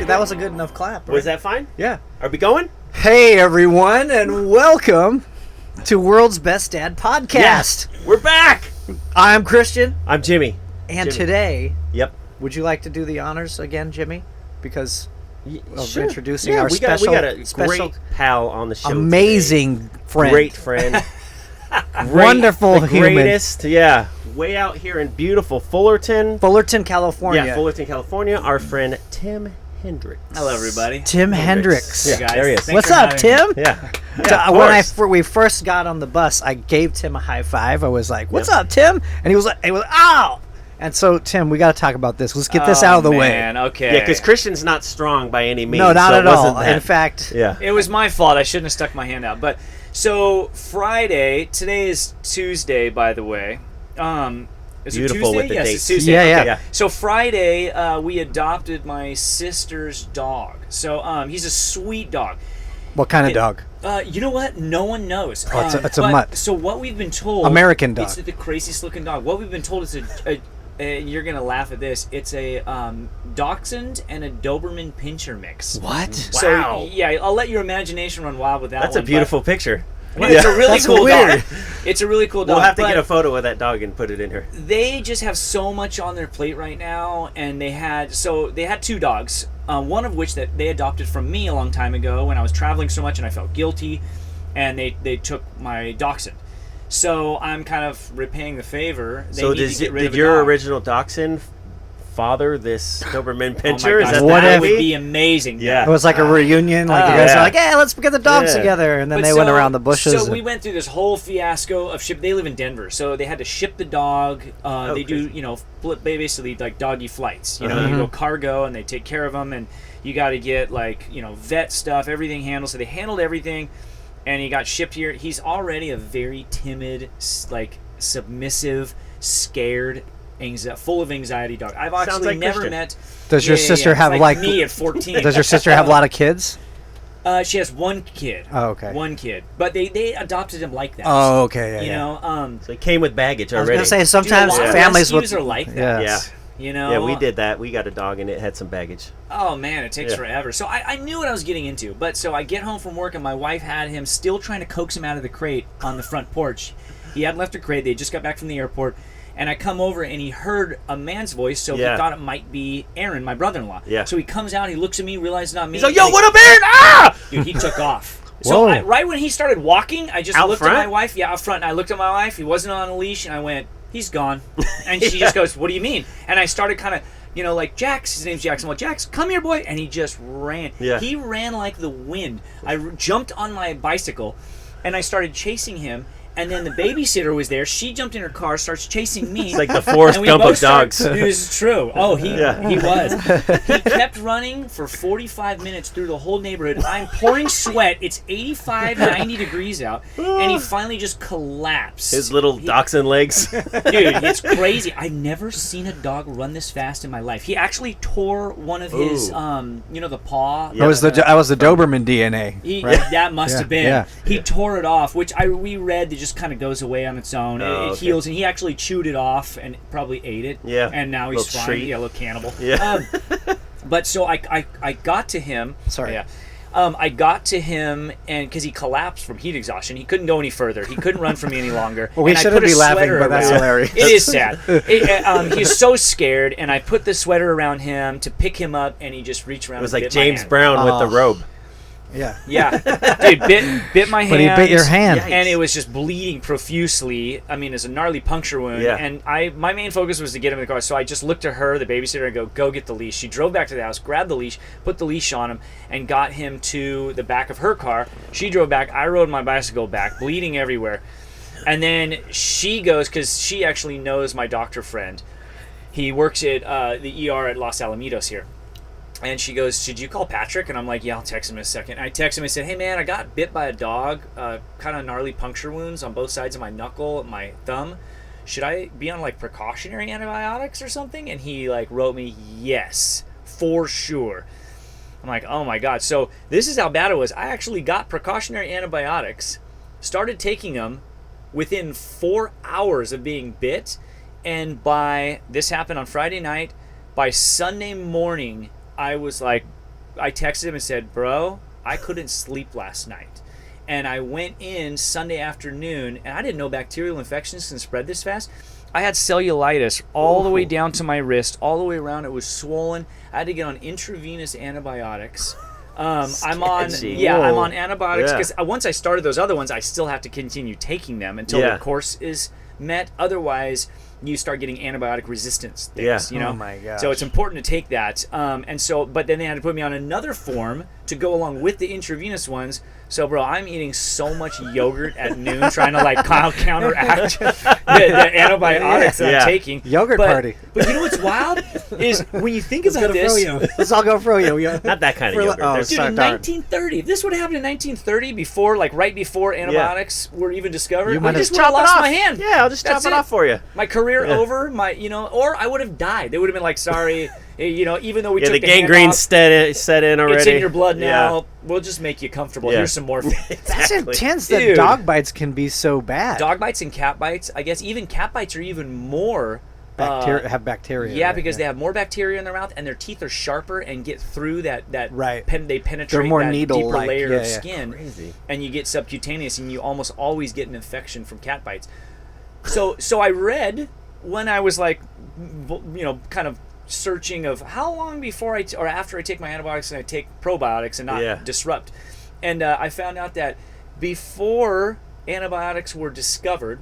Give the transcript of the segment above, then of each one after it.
That was a good enough clap. Right? Was that fine? Yeah. Are we going? Hey, everyone, and welcome to World's Best Dad Podcast. Yeah, we're back. I'm Christian. I'm Jimmy. And today, yep. Would you like to do the honors again, Jimmy? Because of sure. introducing our we got a great pal on the show. Amazing today. friend. Great friend. Wonderful the human. Greatest, yeah. Way out here in beautiful Fullerton. California. Yeah, Fullerton, California. Our friend Tim Hendrix. Hello, everybody. Tim Hendrix. Yeah, guys. there he is. What's up, Tim? Yeah. When we first got on the bus, I gave Tim a high five. I was like, "What's up, Tim?" And he was like, "Ow!" And so, Tim, we got to talk about this. Let's get this out of the way. Okay. Yeah, because Christian's not strong by any means. No, not so at all. In fact, it was my fault. I shouldn't have stuck my hand out. But so Friday, today is Tuesday, by the way. Is Beautiful it Tuesday? with the yes, dates. it's Tuesday. Yeah, okay. yeah. So Friday, we adopted my sister's dog. So he's a sweet dog. what kind of dog? You know what? No one knows. Oh, it's a mutt. So what we've been told, American dog. It's the craziest looking dog. What we've been told is and you're gonna laugh at this. It's a Dachshund and a Doberman Pinscher mix. What? Wow. So yeah, I'll let your imagination run wild with that. That's a beautiful picture. But it's a really That's cool weird. dog. It's a really cool dog. We'll have to but get a photo of that dog and put it in here. They just have so much on their plate right now, and they had two dogs. One of which that they adopted from me a long time ago when I was traveling so much and I felt guilty, and they took my Dachshund. So I'm kind of repaying the favor. Did your original Dachshund father this Doberman Pinscher? Oh my Is gosh, that that would be amazing. Yeah. It was like a reunion. Like you guys are like, "Yeah, let's get the dogs Yeah. together," and then But they went around the bushes. So we went through this whole fiasco of ship. They live in Denver, so they had to ship the dog. They do, basically like doggy flights. You go cargo, and they take care of them, and you got to get vet stuff, everything handled. So they handled everything, and he got shipped here. He's already a very timid, submissive, scared, full of anxiety dog. I've actually never met. Does your sister have like me at 14? Does your sister have a lot of kids? She has one kid. Oh, okay. One kid, but they adopted him like that. Oh, okay. So it came with baggage already. I was gonna say sometimes a lot of families rescues are like that. Yes. Yeah, we did that. We got a dog and it had some baggage. Oh man, it takes forever. So I knew what I was getting into. But so I get home from work and my wife had him still trying to coax him out of the crate on the front porch. He hadn't left the crate. They just got back from the airport. And I come over and he heard a man's voice, so he thought it might be Aaron, my brother-in-law. Yeah. So he comes out, he looks at me, realizes it's not me. He's like, "Yo, what up, Aaron?" Ah! Dude, he took off. Whoa. So right when he started walking, I just Out looked front? at my wife. Yeah, out front. And I looked at my wife. He wasn't on a leash, and I went, "He's gone." And she just goes, "What do you mean?" And I started kind of, like Jax. His name's Jackson. Well, Jax, come here, boy. And he just ran. Yeah. He ran like the wind. I jumped on my bicycle, and I started chasing him. And then the babysitter was there. She jumped in her car, starts chasing me. It's like the Forrest Gump of dogs. It was true. Oh, he was. He kept running for 45 minutes through the whole neighborhood. I'm pouring sweat. It's 85, 90 degrees out. And he finally just collapsed. His little dachshund legs. Dude, it's crazy. I've never seen a dog run this fast in my life. He actually tore one of his, the paw. I was the Doberman DNA. Right? That must have been. Yeah. He tore it off, which we read that just kind of goes away on its own. It heals, and he actually chewed it off and probably ate it. Yeah. And now he's fine. Treat. Yeah, a little cannibal. Yeah. But so I got to him. Sorry. Yeah. I got to him, and because he collapsed from heat exhaustion, he couldn't go any further. He couldn't run from me any longer. Well, we shouldn't be laughing, but that's hilarious. It is sad. He's so scared, and I put the sweater around him to pick him up, and he just reached around. It was and like bit my James hand. Brown with the robe. Yeah. Yeah. Dude, bit my hand. But he bit your hand. And it was just bleeding profusely. I mean, it's a gnarly puncture wound. Yeah. And my main focus was to get him in the car. So I just looked at her, the babysitter, and go get the leash. She drove back to the house, grabbed the leash, put the leash on him, and got him to the back of her car. She drove back. I rode my bicycle back, bleeding everywhere. And then she goes, because she actually knows my doctor friend. He works at the ER at Los Alamitos here. And she goes, "Should you call Patrick?" And I'm like, "Yeah, I'll text him in a second." I text him and said, "Hey, man, I got bit by a dog, kind of gnarly puncture wounds on both sides of my knuckle, my thumb. Should I be on, precautionary antibiotics or something?" And he, wrote me, "Yes, for sure." I'm like, oh, my God. So this is how bad it was. I actually got precautionary antibiotics, started taking them within 4 hours of being bit, and this happened on Friday night, by Sunday morning, I was I texted him and said, bro, I couldn't sleep last night. And I went in Sunday afternoon, and I didn't know bacterial infections can spread this fast. I had cellulitis all the way down to my wrist, all the way around. It was swollen. I had to get on intravenous antibiotics. I'm on antibiotics because once I started those other ones, I still have to continue taking them until the course is met. Otherwise, you start getting antibiotic resistance things, you know? Oh my gosh. So it's important to take that. But then they had to put me on another form to go along with the intravenous ones. So, bro, I'm eating so much yogurt at noon trying to, like, counteract the antibiotics that I'm taking. Yogurt party. But you know what's wild? Is when you think about this. Let's all go froyo. Not that kind of yogurt. Dude, in 1930, if this would have happened in 1930, before, like, right before antibiotics were even discovered, I just would have lost my hand. Yeah, I'll just chop it off for you. My career over, or I would have died. They would have been like, sorry, even though we took the gangrene set in already. It's in your blood now. We'll just make you comfortable. Here's some morphine. That's intense that dog bites can be so bad. Dog bites and cat bites. I guess even cat bites are even more have bacteria. Yeah, because they have more bacteria in their mouth, and their teeth are sharper and get through that. Right. They penetrate They're more that deeper layer of skin, and you get subcutaneous, and you almost always get an infection from cat bites. So I read when I was like, kind of searching of how long before or after I take my antibiotics and I take probiotics and not disrupt, and I found out that before antibiotics were discovered,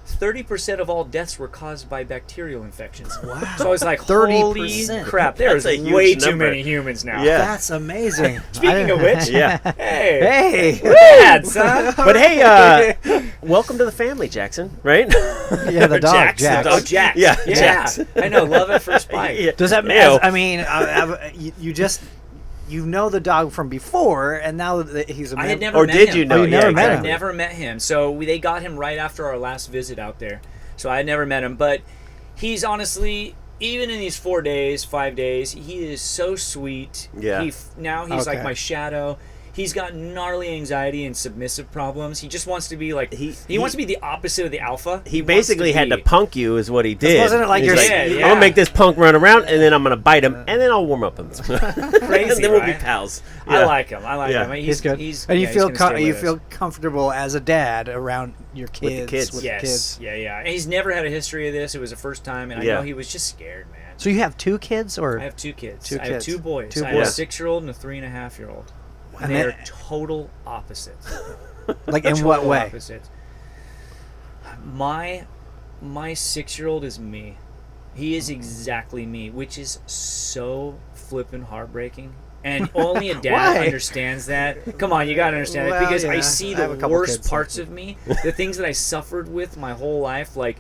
30% of all deaths were caused by bacterial infections. Wow. So I was like, 30%. Holy crap, there's way too many humans now. Yeah. That's amazing. Speaking of which, hey. Rad, son. But hey, welcome to the family, Jackson, right? Yeah, the dog, Jax. Oh, Jax. Yeah. Jax. I know, love at first bite. Yeah. Does that mean, I mean, you know the dog from before, and now that he's a I had member. never met him. Did you know? Oh, you never met him. I never met him. So they got him right after our last visit out there. So I had never met him. But he's honestly, even in these 5 days, he is so sweet. Yeah. Now he's like my shadow. He's got gnarly anxiety and submissive problems. He just wants to be like he wants to be the opposite of the alpha. He basically had to punk you, is what he did. Wasn't it like you're I'm gonna make this punk run around, and then I'm gonna bite him, and then I'll warm up him. Crazy, and then we'll be pals. Yeah. I like him. I mean, he's good. And you feel comfortable as a dad around your kids. With the kids. Yes. Kids. Yeah. And he's never had a history of this. It was the first time, and I know he was just scared, man. So you have 2 kids, or I have 2 kids. I have 2 boys. I have a 6-year-old and a 3.5-year-old. And they are total opposites. Like in what way? Opposites. My 6-year-old is me. He is exactly me, which is so flippin' heartbreaking. And only a dad understands that. Come on, you gotta understand it, because I see the worst parts of me, the things that I suffered with my whole life, like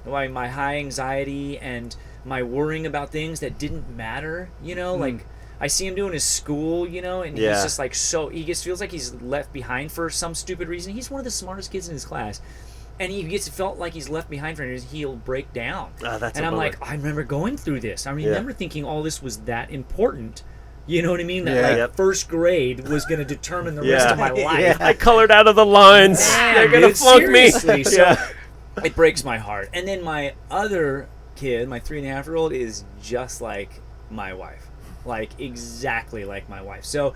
my high anxiety and my worrying about things that didn't matter. Like. I see him doing his school, and he's just like he just feels like he's left behind for some stupid reason. He's one of the smartest kids in his class, and he felt like he's left behind for any reason. He'll break down. That's and I'm like, I remember going through this. I remember thinking all this was that important. You know what I mean? That first grade was going to determine the rest of my life. Yeah. I colored out of the lines. They're going to flunk me. So it breaks my heart. And then my other kid, my 3.5-year-old, is just like my wife. Like exactly like my wife. So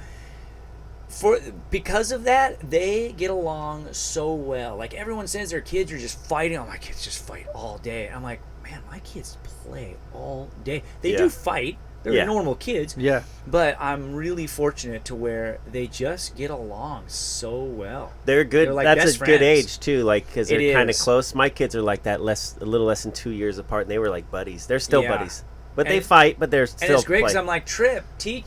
because of that, they get along so well. Like everyone says their kids are just fighting. Oh, my kids just fight all day. I'm like, man, my kids play all day. They do fight. They're normal kids. Yeah. But I'm really fortunate to where they just get along so well. They're good. They're like that's a friends. good age too, like because they're kind of is. close. My kids are like that, a little less than 2 years apart, and they were like buddies. They're still buddies. But they fight, but they're still. And it's great because I'm like, Trip, teach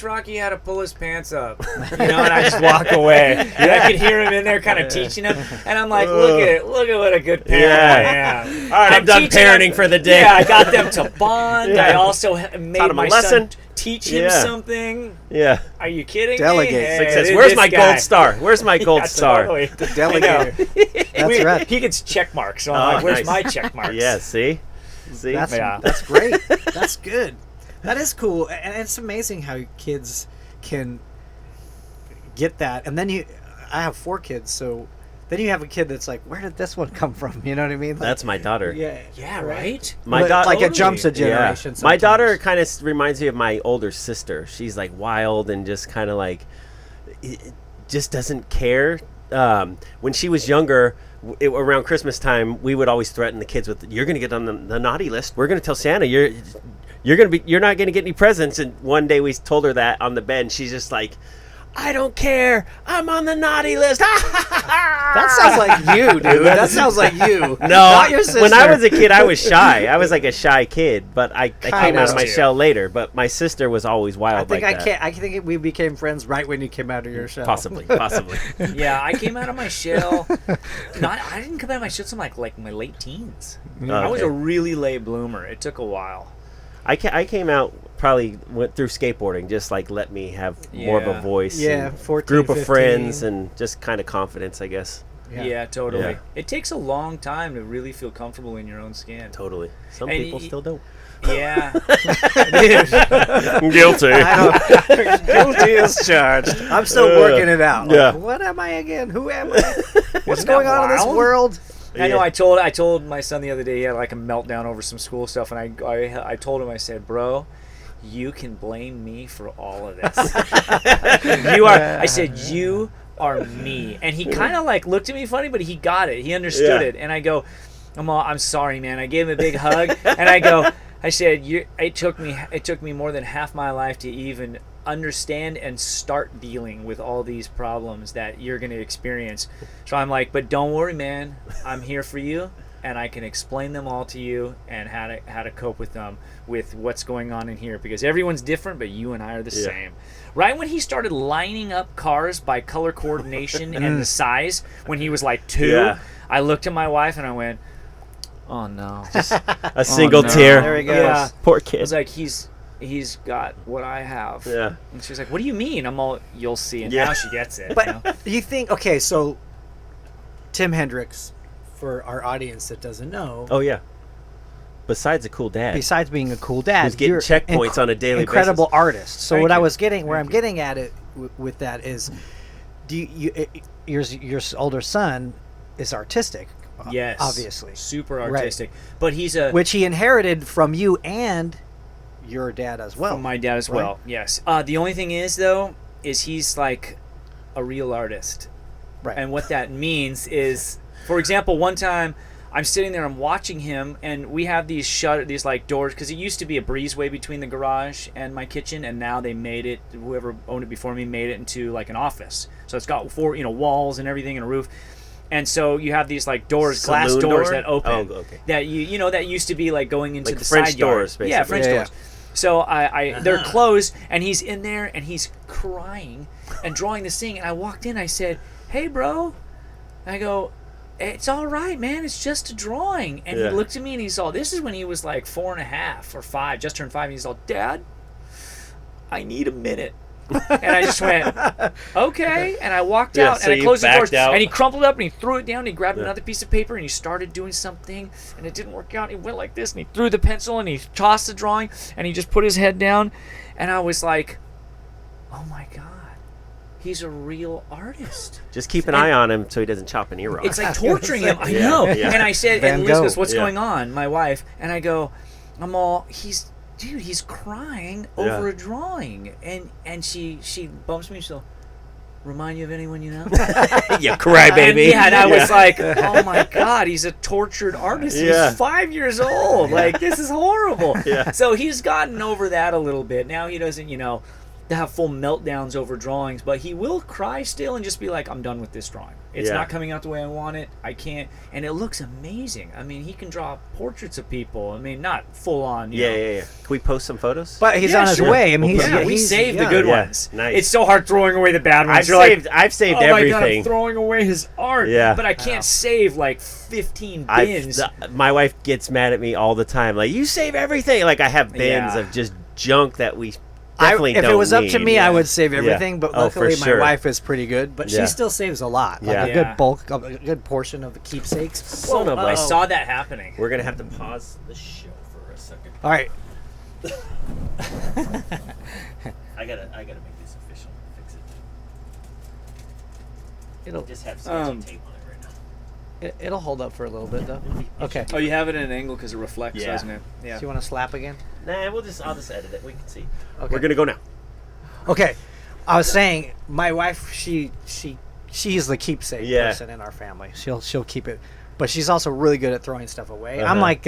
Rocky how to pull his pants up, and I just walk away. I could hear him in there, kind of teaching him, and I'm like, look at what a good parent I am. All right, I'm done parenting for the day. Yeah, I got them to bond. I also made my son teach him something. Yeah. Are you kidding Delegate. me? Success. Where's my gold star? Where's my gold star? Totally. The delegator. That's right. He gets check marks, so I'm like, where's my check marks? Yeah. See. That's great. That's good. That is cool, and it's amazing how kids can get that. And then I have 4 kids, so Then you have a kid that's like, where did this one come from? You know what I mean? Like, That's my daughter. Yeah, right? My daughter, like it jumps a generation. My daughter kind of reminds me of my older sister. She's like wild and just kind of like, just doesn't care. When she was younger, around Christmas time, we would always threaten the kids with, "You're going to get on the naughty list. We're going to tell Santa you're not going to get any presents." And one day we told her that on the bed, and she's just like, "I don't care. I'm on the naughty list." That sounds like you, dude. That sounds like you. No, not your sister. When I was a kid, I was shy. I was like a shy kid, but I came out of my too. shell later. But my sister was always wild like that. I think we became friends right when you came out of your shell. Possibly. Yeah, I came out of my shell. I didn't come out of my shell until like my late teens. Okay. I was a really late bloomer. It took a while. I came out, probably went through skateboarding, just like let me have more of a voice. Yeah, and 14, group of 15. friends, and just kind of confidence, I guess. Yeah, totally. Yeah. It takes a long time to really feel comfortable in your own skin. Totally. Some And people still don't. Yeah. Guilty. Guilty as charged. I'm still working it out. Yeah. Like, what am I again? Who am I? What's going on in this wild? world? I know. I told my son the other day he had like a meltdown over some school stuff, and I told him, I said, "Bro, you can blame me for all of this. You are." I said, "You are me," and he kind of like looked at me funny, but he got it. He understood it, and I go, "I'm sorry, man." I gave him a big hug, and I said, it took me more than half my life to even understand and start dealing with all these problems that you're going to experience. So I'm like, but don't worry, man. I'm here for you, and I can explain them all to you and how to cope with them, with what's going on in here, because everyone's different, but you and I are the same. Right when he started lining up cars by color coordination and the size, when he was like 2, I looked at my wife and I went, "Oh no!" Just a single tear. There he goes. Yeah. Poor I kid. was like, he's got what I have. Yeah. And she's like, "What do you mean?" I'm all, "You'll see." And Yeah. now she gets it. But you know? you think, okay, so Tim Hendrix, for our audience that doesn't know, Oh yeah. Besides a cool dad, besides being a cool dad, who's getting you're checkpoints on a daily incredible basis. artist. So Thank what I you. was getting, where Thank I'm you. getting at it with that is, your older son is artistic. Yes, obviously, super Right. artistic. But he's a which he inherited from you and your dad as well. from my dad as right? well. Yes. The only thing is though, is he's like a real artist. Right. And what that means is, for example, one time I'm sitting there, I'm watching him, and we have these like doors, because it used to be a breezeway between the garage and my kitchen, and now they made it, whoever owned it before me made it into like an office. So it's got 4, walls and everything and a roof. And so you have these like doors, glass Saloon doors door? that open. Oh, okay. That that used to be like going into Like the French side yard. doors, basically. Yeah, French Yeah, doors. So they're closed, and he's in there, and he's crying and drawing this thing. And I walked in, I said, "Hey, bro," I go, "It's all right, man. It's just a drawing." And he looked at me, and he's all, this is when he was like 4.5 or 5, just turned 5. And he's all, "Dad, I need a minute." And I just went, "Okay." And I walked out, so and I you closed the doors. backed out. And he crumpled up, and he threw it down, and he grabbed another piece of paper, and he started doing something, and it didn't work out. He went like this, and he threw the pencil, and he tossed the drawing, and he just put his head down. And I was like, "Oh my God, he's a real artist." Just keep an eye on him so he doesn't chop an ear off. It's like torturing him. I Yeah, know. yeah. And I said, Van and Liz Gogh. goes, "What's Yeah. going on?" My wife. And I go, he's crying over a drawing. And she bumps me, she'll, "Remind you of anyone you know?" You crybaby. And I was like, "Oh my God, he's a tortured artist. Yeah. He's 5 years old. Like, this is horrible." Yeah. So he's gotten over that a little bit. Now he doesn't, have full meltdowns over drawings, but he will cry still and just be like, "I'm done with this drawing. It's Yeah. not coming out the way I want it. I can't." And it looks amazing. I mean, he can draw portraits of people. I mean, not full on. you know. Yeah. Can we post some photos? But he's Yeah, on his sure. way. I mean, We he's save the young. good Yeah, ones. nice. It's so hard throwing away the bad ones. I've You're saved oh my God, I'm everything. throwing away his art. Yeah. But I can't save like 15 bins. My wife gets mad at me all the time. Like, you save everything. Like, I have bins Yeah. of just junk that we definitely if don't it was up to need. me, Yeah. I would save Yeah. everything. But Oh, for luckily, sure. my wife is pretty good. But Yeah. she still saves a lot. Like Yeah. a Yeah. good bulk, a good portion of the keepsakes. Son of a- I saw that happening. We're going to have to pause the show for a second. All right. I gotta make this official. Fix it. It'll Just have sketchy Um, tape on it right now. It'll hold up for a little bit though. Okay. Oh, you have it in an angle because it reflects, Yeah. doesn't it? Yeah. Do you want to slap again? Nah, I'll just edit it. We can see. Okay. We're gonna go now. Okay. I was saying, my wife, she's the keepsake Yeah. person in our family. She'll keep it, but she's also really good at throwing stuff away. I'm Uh-huh. like,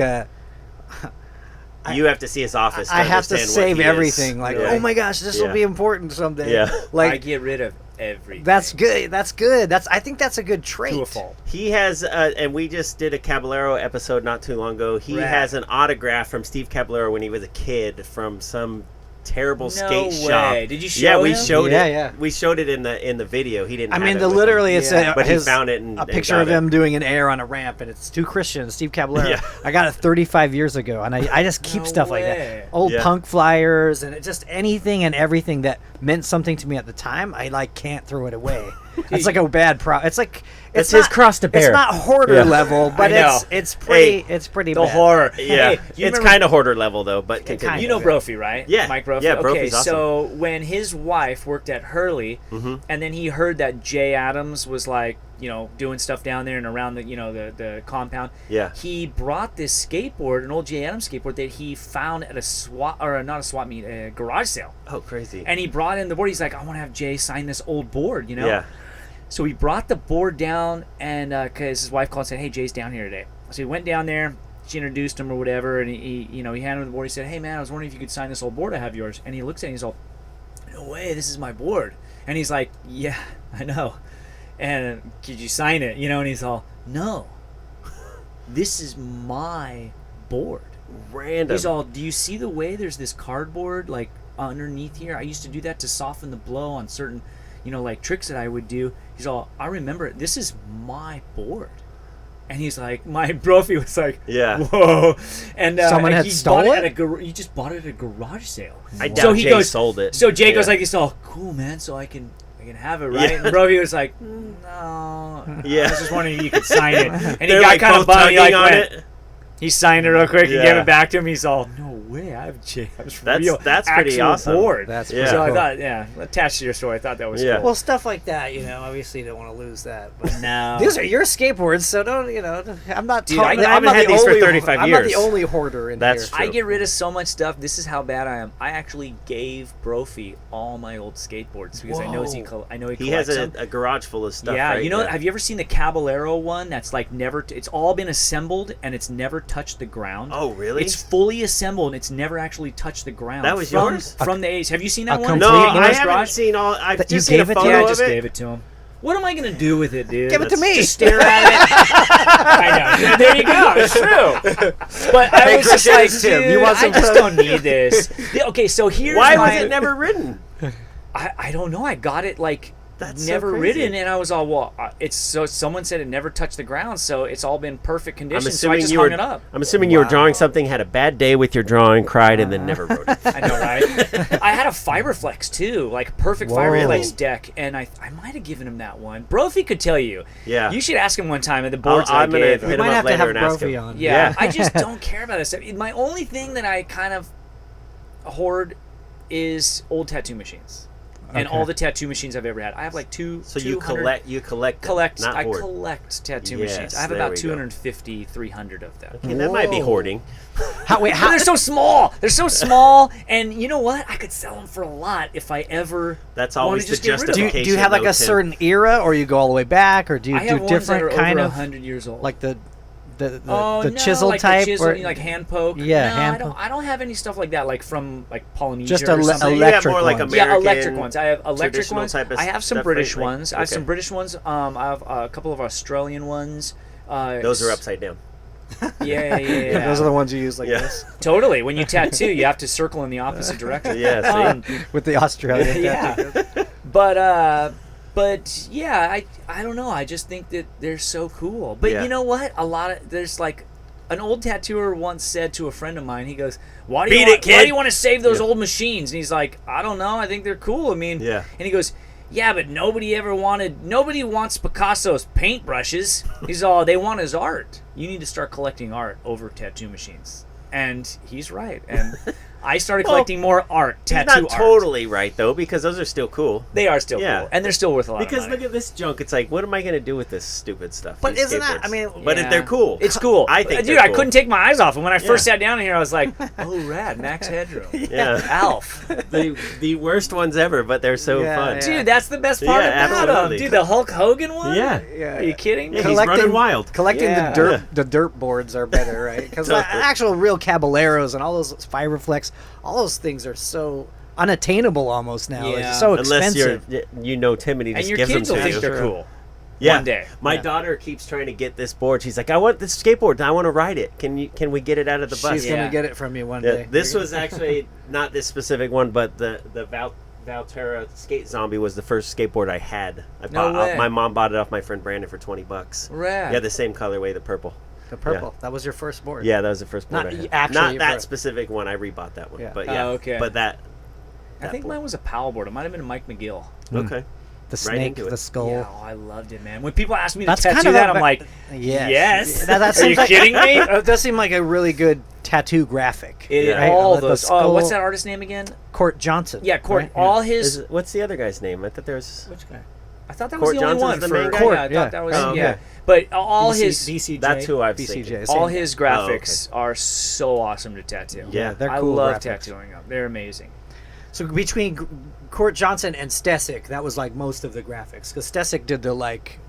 You have to see his office. I have to understand what save he is. everything. Like, Yeah. oh my gosh, this will Yeah. be important someday. Yeah. I Like, get rid of everything. that's good. That's good. I think that's a good trait. to a fault. He has, and we just did a Caballero episode not too long ago. He Rad. has an autograph from Steve Caballero when he was a kid from some terrible skate way. shop. Did you show Yeah, we him? showed Yeah, it. yeah. We showed it in the video. He didn't. I have mean, it with him. literally, it's Yeah. But he found it and a and picture got of it. him doing an air on a ramp, and it's two Christians, Steve Caballero. Yeah. I got it 35 years ago, and I just keep No stuff like way. that. Old Yeah. punk flyers, and just anything and everything that meant something to me at the time. I like can't throw it away. It's like a bad It's like It's his cross to bear. It's not hoarder Yeah. level, but I know. it's pretty. Hey, it's pretty The bad. horror. Yeah, Hey, you it's remember- kind of hoarder level though. But continue. kind You know of. Brophy, right? Yeah. Mike Brophy. Yeah, Okay, Brophy's awesome. so when his wife worked at Hurley, and then he heard that Jay Adams was like, doing stuff down there and around the, the compound. Yeah. He brought this skateboard, an old Jay Adams skateboard that he found at not a swap meet, a garage sale. Oh, crazy. And he brought in the board. He's like, I want to have Jay sign this old board, Yeah. So he brought the board down, and because his wife called and said, "Hey, Jay's down here today." So he went down there. She introduced him or whatever, and he handed him the board. He said, "Hey, man, I was wondering if you could sign this old board I have yours." And he looks at it, and he's all, "No way, this is my board." And he's like, "Yeah, I know. And could you sign it?" And he's all, "No, this is my board." Random. He's all, "Do you see the way there's this cardboard like underneath here? I used to do that to soften the blow on certain, like tricks that I would do." He's all, "I remember it. This is my board." And he's like, my brophy was like, Yeah. whoa. And Someone had he stolen bought it? he just bought it at a garage sale. I doubt So he Jay goes- sold it. So Jay goes Yeah. like, he's all, "Cool, man. So I can have it, right?" Yeah. And Brophy was like, "No. Yeah. I was just wondering if you could sign it." And he They're got like kind of both bummed. He tugging like on went, it. he signed it real quick and Yeah. gave it back to him. He's all, "No way, I have Jay's real That's pretty actual awesome. board." That's Yeah. So pretty I cool. thought, attached to your story, I thought that was Yeah. cool. Well, stuff like that, obviously you don't want to lose that. But No. these are your skateboards, so don't, I'm not. Dude, talking- I I'm haven't not had the these for only- 35 I'm not the years. only hoarder in That's here. true. I get rid of so much stuff. This is how bad I am. I actually gave Brophy all my old skateboards because I know he He has collects them. a garage full of stuff. Yeah, right? have you ever seen the Caballero one? That's like never. It's all been assembled and it's never touched the ground. Oh, really? It's fully assembled and it's never actually touched the ground. That was from, yours? from the 80s. Have you seen that A one? complete- No, It's in I his haven't garage? seen all. I've That you just seen a gave it to photo Yeah, I of just it. gave it to him. What am I gonna do with it, dude? Give it to me. Just stare at it. I know. There you go. It's true. But I was just Christian, like, it's Tim. dude, You want I some just fun? don't need this. Okay, so here's Why was my- it never written? I don't know. I got it like That's so never crazy. ridden, and I was all, well, it's so someone said it never touched the ground, so it's all been perfect I'm condition. So I assuming just you hung were. it up. I'm assuming you were drawing something, had a bad day with your drawing, cried, and then never wrote it. I know, right? I had a Fiberflex too, like perfect Whoa. Fiberflex deck, and I might have given him that one. Brophy could tell you. Yeah. You should ask him one time at the boards I'm I gonna gave hit him. him might up have to later have and ask Brophy him. on. Yeah, Yeah. I just don't care about this stuff. My only thing that I kind of hoard is old tattoo machines. And Okay. all the tattoo machines I've ever had. I have like So you 200 collect them, not I hoard. collect tattoo Yes, machines. I have there about we go. 250, 300 of them. Okay, that might be Whoa. hoarding. Wait, But they're so small. They're so small, and you know what? I could sell them for a lot if I ever. That's wanted always to the just get rid of them. justification. do you have like though, a Tim. certain era, or you go all the way back, or do you I have do ones that are different kind over of 100 years old. like the Oh, no, chisel like type, the chisel, or like hand poke. Yeah, no, hand I don't. poke. I don't have any stuff like that, like from like Polynesia Just or ele- something. You have electric more like ones. Yeah, American, electric ones. I have electric traditional ones. type of I have some stuff, British right? ones. I have Okay. some British ones. I have a couple of Australian ones. Those are upside down. Yeah. Yeah, those are the ones you use like Yeah. this Totally. When you tattoo, you have to circle in the opposite direction. Yeah, see? with the Australian. Yeah. tattoo. But yeah, I don't know. I just think that they're so cool. But Yeah. you know what? There's like an old tattooer once said to a friend of mine. He goes, "Why do you Beat want, it, kid." why do you want to save those Yeah. old machines?" And he's like, "I don't know. I think they're cool. I mean," Yeah. And he goes, "Yeah, but nobody wants Picasso's paintbrushes. He's all they want is art. You need to start collecting art over tattoo machines." And he's right. And I started collecting more art, He's tattoo not art. totally right though, because those are still cool. They are still Yeah. cool, and they're still worth a lot Because of money. look at this junk. It's like, what am I going to do with this stupid stuff? But these isn't that- I skateboards? mean- but Yeah. they're cool. It's cool. I think dude, they're I cool. couldn't take my eyes off. And when I first Yeah. sat down here, I was like, "Oh, rad, Max Headroom, Yeah. Alf, the worst ones ever, but they're so Yeah, fun. yeah. dude, that's the best part Yeah, about them, absolutely. dude. The Hulk Hogan one, Yeah. Yeah. Are you kidding me? Yeah, he's running wild. Collecting Yeah. the dirt boards are better, right? Because Totally. actual real caballeros and all those Fireflex, all those things are so unattainable almost now. Yeah. It's so Unless expensive. you know Tim and he And just your gives them kids will to think you. they're cool. Yeah. One day. My Yeah. daughter keeps trying to get this board. She's like, I want this skateboard. I want to ride it. Can we get it out of the bus? She's Yeah. gonna get it from you one Yeah, day. this was actually not this specific one, but the Valterra Skate Zombie was the first skateboard I had. No way. My mom bought it off my friend Brandon for $20. Rad. Yeah, the same colorway, the purple. the purple. That was your first board. Yeah, that was the first board Not I had. actually Not your that first. specific one. I rebought that one. Yeah. But Oh, yeah, okay. but that. I think board. mine was a Powell board. It might have been a Mike McGill. Okay. The snake, into it. the skull. Yeah, oh, I loved it, man. When people ask me to That's tattoo kind of that, a- I'm like, Yes. yes. That Are you seems like- kidding me? It does seem like a really good tattoo graphic. Yeah. All The those. skull- What's that artist's name again? Court Johnson. Yeah, Court. right? All his. What's the other guy's name? I thought there was. Which guy? I thought that Court was the only Johnson's one the for main guy? Court. Yeah, I yeah. thought that was Oh, okay. yeah. But all BC, his BCJ. That's who I've BCJ. seen. same all guy. his graphics are so awesome to tattoo. Yeah, they're I cool love graphics. tattooing them. They're amazing. So between Court Johnson and Stesic, that was like most of the graphics. Because Stesic did the like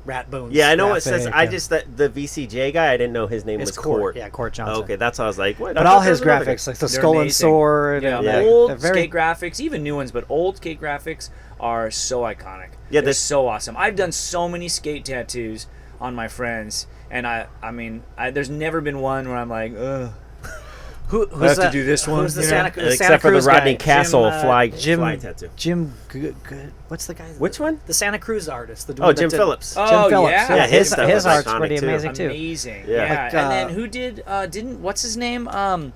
rat bones. Yeah, I know what says. graphic I and- just that the VCJ guy. I didn't know his name It's was Court. Court. Yeah, Court Johnson. Okay, that's how I was like. What? But all his graphics, like the They're skull and amazing. sword, Yeah, and Yeah. old they're very skate graphics, even new ones, but old skate graphics are so iconic. Yeah, they're this- so awesome. I've done so many skate tattoos on my friends, and I mean, there's never been one where I'm like, ugh. Who's have to that- do this one, Who's the you know? Santa, the Except Santa for the Cruz Rodney guy? Castle Jim, fly Jim tattoo. Jim Good. What's the guy? Which one? The Santa Cruz artist. The Oh, dude Jim that did- Phillips. Jim Oh, Phillips. yeah? Yeah, his his stuff was art's iconic, pretty too. amazing too. Amazing. Yeah. Yeah. Like, And then who didn't what's his name? The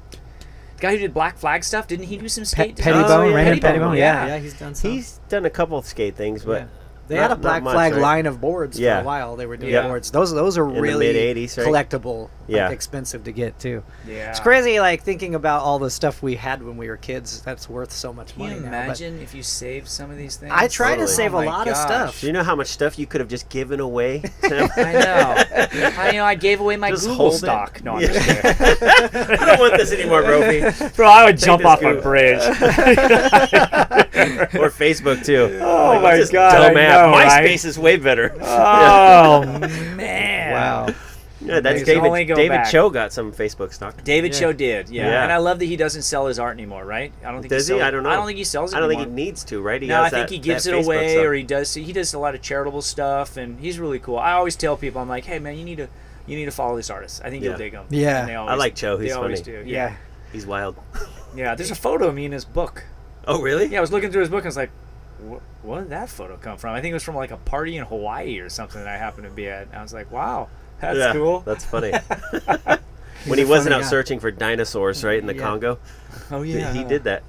guy who did Black Flag stuff, didn't he do some skate Pettibone, Oh, yeah. Raymond Pettibone, Pettibone. yeah. Yeah, he's done some. He's done a couple of skate things, but Yeah. They had a not Black much, Flag right? line of boards for Yeah. a while. They were doing Yeah. boards. Those are the really mid-'80s, right? collectible, Yeah. like expensive to get too. Yeah. It's crazy, like thinking about all the stuff we had when we were kids. That's worth so much Can money you now. but imagine if you saved some of these things? I try Totally. to save Oh a my lot of gosh. stuff. Do you know how much stuff you could have just given away? I know. I gave away my Just Google hold it. stock. No, I'm Yeah. just kidding. I don't want this anymore, Brophy. Bro, I would jump this off a Google. bridge. Or Facebook too. Oh Like, my what's this God, dumb I app? know, right? MySpace is way better. Oh man! Wow. Yeah, that's Amazing. Only David. go David back. Cho got some Facebook stock. David Yeah. Cho did, yeah. Yeah. And I love that he doesn't sell his art anymore, right? I don't think Does he? sells, I don't know. I don't think he sells it I don't think anymore. he needs to, right? He No, I has think that- he gives that it Facebook away, stuff. or he does a lot of charitable stuff, and he's really cool. I always tell people, I'm like, hey man, you need to follow this artist. I think Yeah. you'll dig him. Yeah. And they I always- like Cho. He's they always funny. do. Yeah. Yeah. He's wild. Yeah. There's a photo of me in his book. Oh, really? Yeah, I was looking through his book and I was like, where did that photo come from? I think it was from like a party in Hawaii or something that I happened to be at. And I was like, wow, that's Yeah, cool. That's funny. When a he wasn't funny out guy. searching for dinosaurs, right, in the Yeah. Congo, Oh he did that.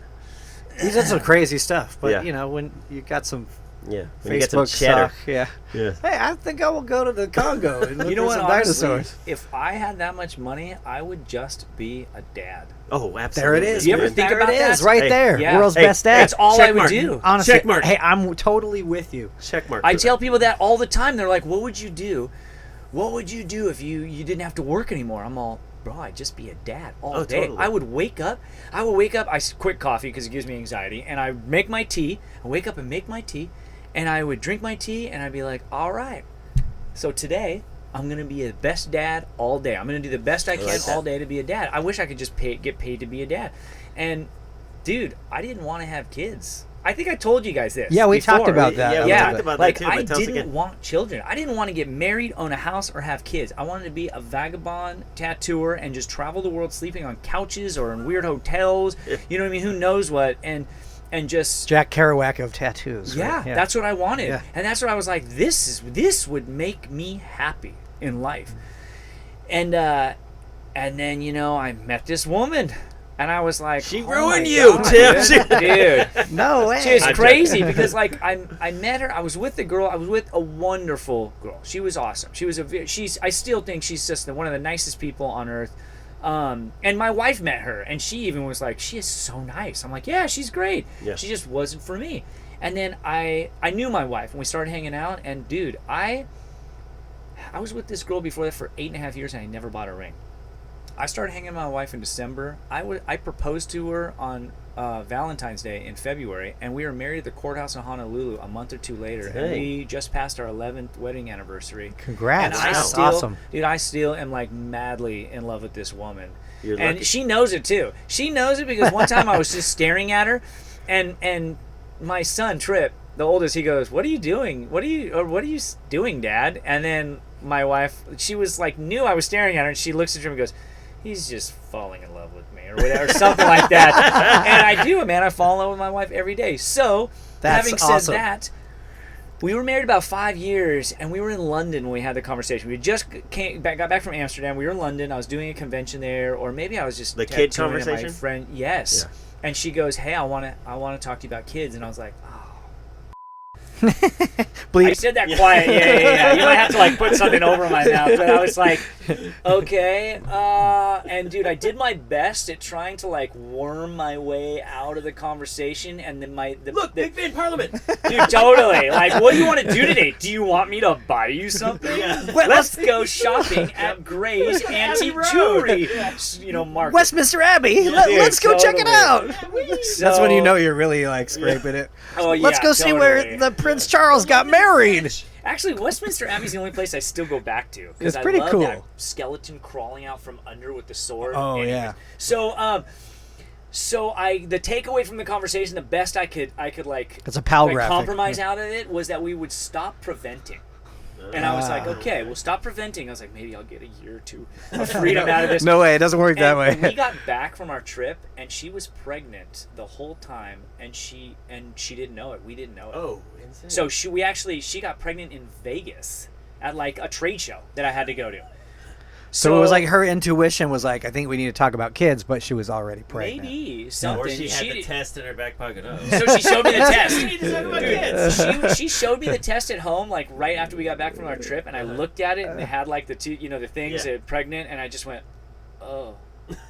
He did some crazy stuff, but Yeah. you know, when you got some Yeah. When you get some Facebook cheddar. stock, yeah. Yeah. Hey, I think I will go to the Congo and look You know for what? some Honestly, dinosaurs. if I had that much money, I would just be a dad. Oh, absolutely. There it is. You ever man. think There about it is, that? right Hey, there. yeah. World's Hey, best dad. That's all Check I would mark. do. Honestly, Check mark. hey, I'm totally with you. Check mark. I for tell that. people that all the time. They're like, what would you do? What would you do if you didn't have to work anymore? I'm all, bro, I'd just be a dad all Oh, day. totally. I would wake up, I quit coffee because it gives me anxiety, and I make my tea. I wake up and make my tea, and I would drink my tea, and I'd be like, all right, so today I'm going to be the best dad all day. I'm going to do the best I can like that. all day to be a dad. I wish I could just get paid to be a dad. And, dude, I didn't want to have kids. I think I told you guys this. Yeah, we before. talked about that. Yeah, we Yeah, talked about like that too. I But tell us didn't again. want children. I didn't want to get married, own a house, or have kids. I wanted to be a vagabond tattooer and just travel the world sleeping on couches or in weird hotels. You know what I mean? Who knows what? And just Jack Kerouac of tattoos. yeah, right? that's what I wanted. Yeah. And that's what I was like, this would make me happy in life. And then, you know, I met this woman. And I was like, She oh ruined my you, God, Tim. dude. no way. She was I'm crazy because like I met her. I was with the girl. I was with a wonderful girl. She was awesome. I still think she's just one of the nicest people on earth. And my wife met her, and she even was like, she is so nice. I'm like, yeah, she's great. Yeah. She just wasn't for me. And then I knew my wife, and we started hanging out. And dude, I was with this girl before that for 8.5 years, and I never bought a ring. I started hanging with my wife in December. I proposed to her on Valentine's Day in February, and we were married at the courthouse in Honolulu a month or two later. Dang. And we just passed our 11th wedding anniversary. Congrats. And That's awesome. Dude, I still am like madly in love with this woman. You're and lucky. she knows it too. She knows it because one time I was just staring at her, and my son Trip, the oldest, he goes, "What are you doing? What are you doing, Dad?" And then my wife, she was like, knew I was staring at her, and she looks at him and goes, "He's just falling in love with me," or whatever, something like that. And I do, man. I fall in love with my wife every day. So, That's having said awesome. that, we were married about 5 years, and we were in London when we had the conversation. We just got back from Amsterdam. We were in London. I was doing a convention there, or maybe I was just The kid tattooing at conversation? My friend, yes. Yeah. And she goes, "Hey, I want to talk to you about kids." And I was like, "Oh." Bleep. I said that quiet. Yeah. You might have to like put something over my mouth, but I was like, okay. And dude, I did my best at trying to like worm my way out of the conversation, and then Look, Big Ben Parliament. dude, totally. Like, what do you want to do today? Do you want me to buy you something? Yeah. Let's go shopping at Gray's Antique Jewelry, market. Westminster Abbey. Dude, Let's go check it totally. out. That's when you know you're really like scraping it. Oh, yeah, Let's go see where totally. the Prince Charles got married. Actually, Westminster Abbey is the only place I still go back to. 'Cause It's pretty I love cool. that skeleton crawling out from under with the sword. Oh, Anyways. yeah. So the takeaway from the conversation, the best I could like, It's a pal like graphic. compromise out of it was that we would stop preventing. And I was like, okay, we'll stop preventing. I was like, maybe I'll get a year or two of freedom out of this. No way, it doesn't work that And we way. got back from our trip, and she was pregnant the whole time, and she didn't know it. We didn't know it. Oh, insane. So she got pregnant in Vegas at like a trade show that I had to go to. So it was like her intuition was like, I think we need to talk about kids, but she was already pregnant. maybe something. Or she had the test in her back pocket. Oh. So she showed me the test. We need to talk about kids. She showed me the test at home, like right after we got back from our trip, and I looked at it, and it had like the two, the things that pregnant, and I just went, oh,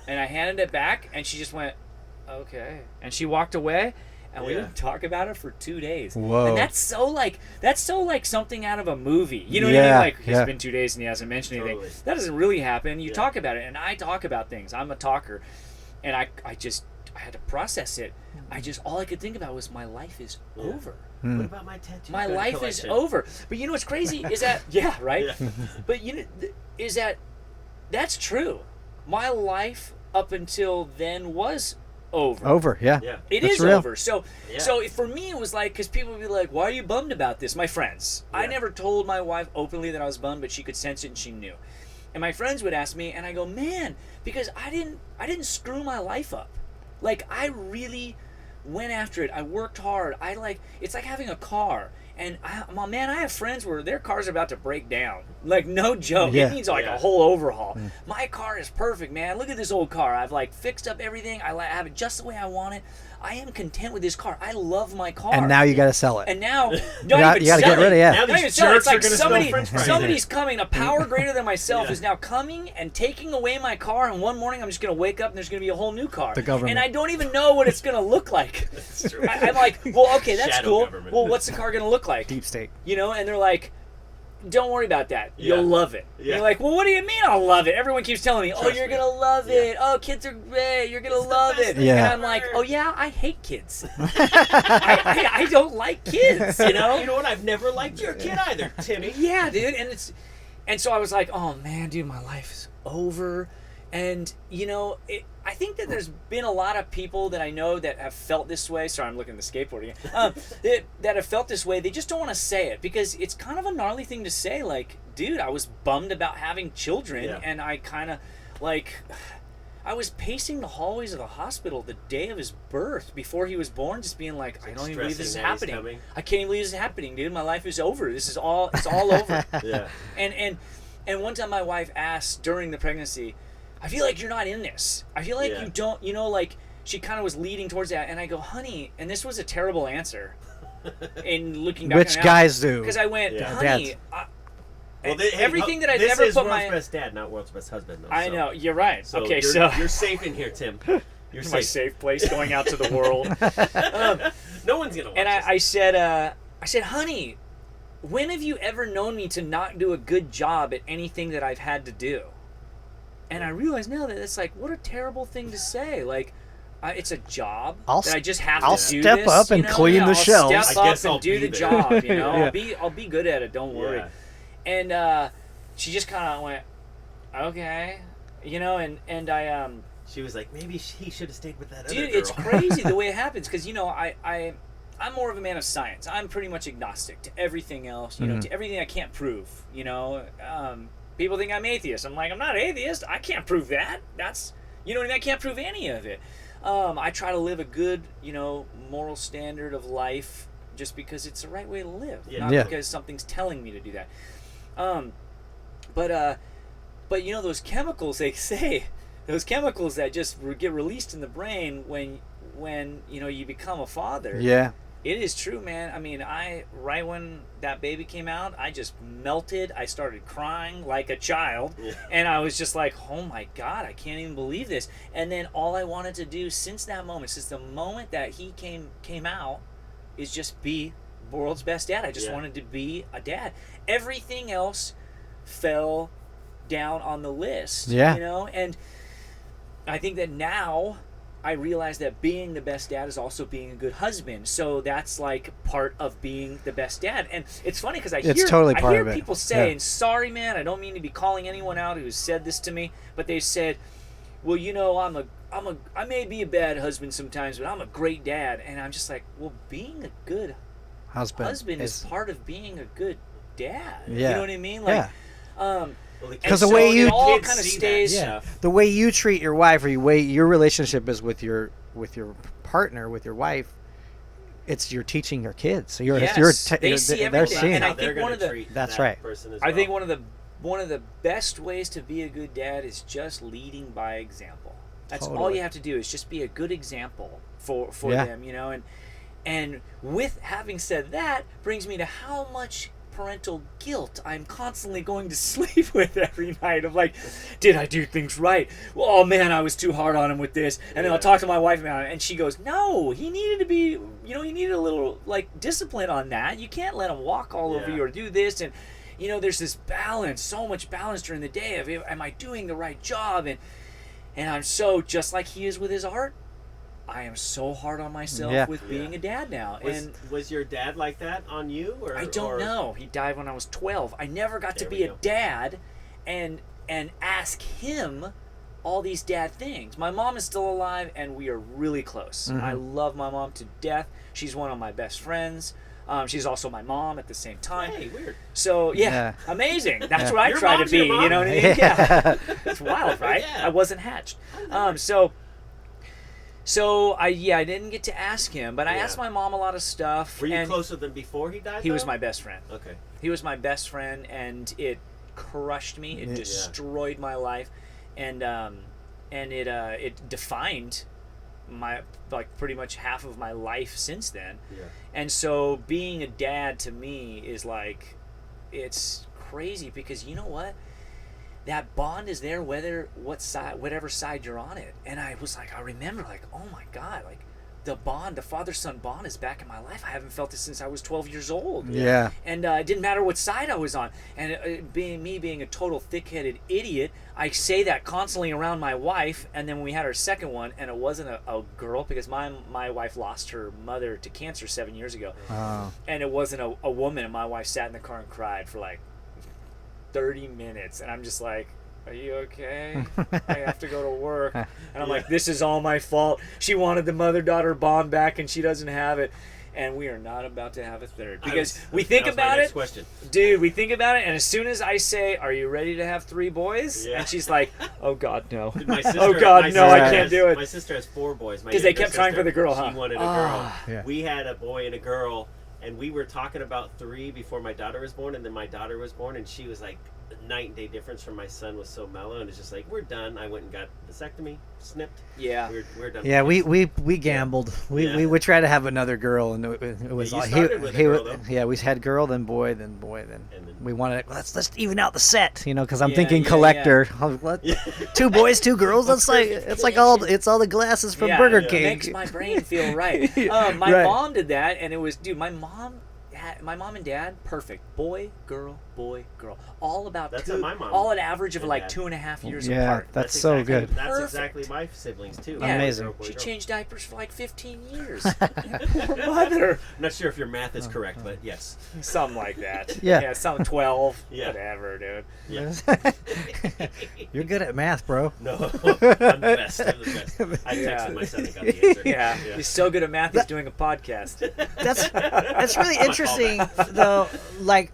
and I handed it back, and she just went, okay, and she walked away. And we didn't talk about it for 2 days. Whoa. And that's so like something out of a movie. You know what I Yeah, mean? Like, yeah. it's been 2 days and he hasn't mentioned anything. Totally. That doesn't really happen. You talk about it, and I talk about things. I'm a talker. And I had to process it. All I could think about was my life is over. What about my tattoo? My gun life collection? is over. But you know what's crazy is that right? Yeah. But is that that's true. My life up until then was over. Over, yeah. Yeah. It That's is real. over. So for me, it was like, because people would be like, "Why are you bummed about this?" My friends. I never told my wife openly that I was bummed, but she could sense it and she knew. And my friends would ask me, and I go, "Man, because I didn't screw my life up. Like, I really went after it. I worked hard. It's like having a car." And I have friends where their cars are about to break down. Like, no joke. Yeah. It needs like a whole overhaul. My car is perfect, man. Look at this old car. I've like fixed up everything. I have it just the way I want it. I am content with this car. I love my car. And now you got to sell it. And now, you got to get rid of it. Now Not even these sell it. It's jerks are like gonna smell French fries. somebody's coming. A power greater than myself is now coming and taking away my car. And one morning, I'm just going to wake up and there's going to be a whole new car. The government. And I don't even know what it's going to look like. That's true. I'm like, well, okay, that's Shadow cool. government. Well, what's the car going to look like? Deep state. And they're like, don't worry about that. Yeah. You'll love it. Yeah. You're like, well, what do you mean I'll love it? Everyone keeps telling me, oh, Trust you're me. going to love it. Oh, kids are great. You're going to love best it. thing Yeah. And I'm like, oh, yeah, I hate kids. I don't like kids, You know what? I've never liked your kid either, Timmy. Yeah, dude. And so I was like, oh, man, dude, my life is over. And, I think that there's been a lot of people that I know that have felt this way. Sorry, I'm looking at the skateboard again. That have felt this way. They just don't want to say it because it's kind of a gnarly thing to say. Like, dude, I was bummed about having children. Yeah. And I kind of, I was pacing the hallways of the hospital the day of his birth before he was born, just being like, I don't even believe this is stressing that he's happening. coming. I can't even believe this is happening, dude. My life is over. It's all over. Yeah. And one time my wife asked during the pregnancy, I feel like you're not in this. I feel like you don't, she kind of was leading towards that. And I go, honey, and this was a terrible answer. And looking back Which guys do. because I went, Yeah. honey, Dads. Well, everything that I've this ever is put world's my best dad, not world's best husband. Though, I know you're right. So okay, you're safe in here, Tim. You're my safe. safe place going out to the world. No one's gonna watch And this. I said, honey, when have you ever known me to not do a good job at anything that I've had to do? And I realize now that it's like, what a terrible thing to say. Like, it's a job that I just have I'll to do step this, up and clean the shelves. I'll step I up guess and I'll do be the there. job, you know. Yeah. I'll be good at it, don't worry. Yeah. And she just kind of went, okay, you know, and I She was like, maybe he should have stayed with that dude, other girl. it's crazy the way it happens because, you know, I'm more of a man of science. I'm pretty much agnostic to everything else, you know, to everything I can't prove, you know. People think I'm atheist. I'm like, I'm not atheist. I can't prove that. That's, you know what I mean? I can't prove any of it. I try to live a good, you know, moral standard of life just because it's the right way to live, not because something's telling me to do that. But you know, those chemicals, they say, those chemicals that just get released in the brain when you know you become a father. Yeah. It is true, man. I mean, right when that baby came out, I just melted. I started crying like a child, and I was just like, "Oh my God, I can't even believe this." And then all I wanted to do since that moment, since the moment that he came out, is just be world's best dad. I just wanted to be a dad. Everything else fell down on the list. Yeah. You know, and I think that now I realize that being the best dad is also being a good husband. So that's like part of being the best dad. And it's funny because I hear people say, and sorry, man, I don't mean to be calling anyone out who's said this to me, but they said, well, you know, I may be a bad husband sometimes, but I'm a great dad. And I'm just like, well, being a good husband is part of being a good dad. Yeah. You know what I mean? Like, because the way you all kind of stays. The way you treat your wife, or the way your relationship is with your partner, with your wife, you're teaching your kids. So they see everything. They're seeing. And I think that's right. I think one of the best ways to be a good dad is just leading by example. That's all you have to do is just be a good example for them, you know. And with having said that, brings me to how much parental guilt I'm constantly going to sleep with every night. I'm like, did I do things right? Well, oh man, I was too hard on him with this. And then I'll talk to my wife about it, and she goes, no, he needed to be, you know, he needed a little like discipline on that. You can't let him walk all over you or do this. And you know, there's this balance, so much balance during the day of, am I doing the right job? And I'm so, just like he is with his art, I am so hard on myself with being a dad now. Was your dad like that on you? Or I don't know. He died when I was 12. I never got to be a dad and ask him all these dad things. My mom is still alive, and we are really close. I love my mom to death. She's one of my best friends. She's also my mom at the same time. Hey, weird. So, amazing. That's what I Your try to mom's be. your mom. You know what I mean? Yeah. It's wild, right? Yeah. I wasn't hatched. So I didn't get to ask him, but I asked my mom a lot of stuff. Were you closer than before he died? He was my best friend. Okay. He was my best friend, and it crushed me. It destroyed my life, and it defined my, like, pretty much half of my life since then. Yeah. And so being a dad to me is like, it's crazy because you know what? That bond is there whatever side you're on it. And I was like, I remember like, oh my God, like the father-son bond is back in my life. I haven't felt it since I was 12 years old. Yeah. And it didn't matter what side I was on. And being a total thick-headed idiot, I say that constantly around my wife. And then when we had our second one, and it wasn't a girl, because my wife lost her mother to cancer 7 years ago. Oh. And it wasn't a woman. And my wife sat in the car and cried for like 30 minutes, and I'm just like, are you okay? I have to go to work. And I'm like, this is all my fault. She wanted the mother-daughter bond back, and she doesn't have it. And we are not about to have a third. Because we think about it. Dude, we think about it, and as soon as I say, are you ready to have 3 boys? And she's like, oh God, no. Oh God, no, I can't do it. My sister has 4 boys. Because they kept trying for the girl, huh? She wanted a girl. Yeah. We had a boy and a girl, and we were talking about 3 before my daughter was born, and then my daughter was born, and she was like, night and day difference from my son was so mellow, and it's just like, we're done. I went and got vasectomy, snipped. Yeah. We're done. Yeah, with we gambled. We would try to have another girl, and it was you like started with a girl, though. yeah, we had girl, then boy, then boy, then And then- we wanted let's even out the set, because I'm Yeah, thinking yeah, collector. What? 2 boys, 2 girls. That's like it's like all the glasses from Burger it King. makes my brain feel right. My Right. mom did that, and it was, dude, my mom and dad, perfect. Boy, girl, all about That's two, what my mom all an average of and like dad. 2.5 years Yeah, apart. that's so exactly, good. That's Perfect. exactly my siblings too. Yeah. Amazing. Boy, She girl. changed diapers for like 15 years. Poor mother. I'm not sure if your math is correct, but yes. Something like that. Yeah. Some 12. Yeah. Whatever, dude. Yeah. You're good at math, bro. No, I'm the best. I'm the best. I texted Yeah. my son and got the answer. Yeah. He's so good at math, he's doing a podcast. That's really interesting, though. Like,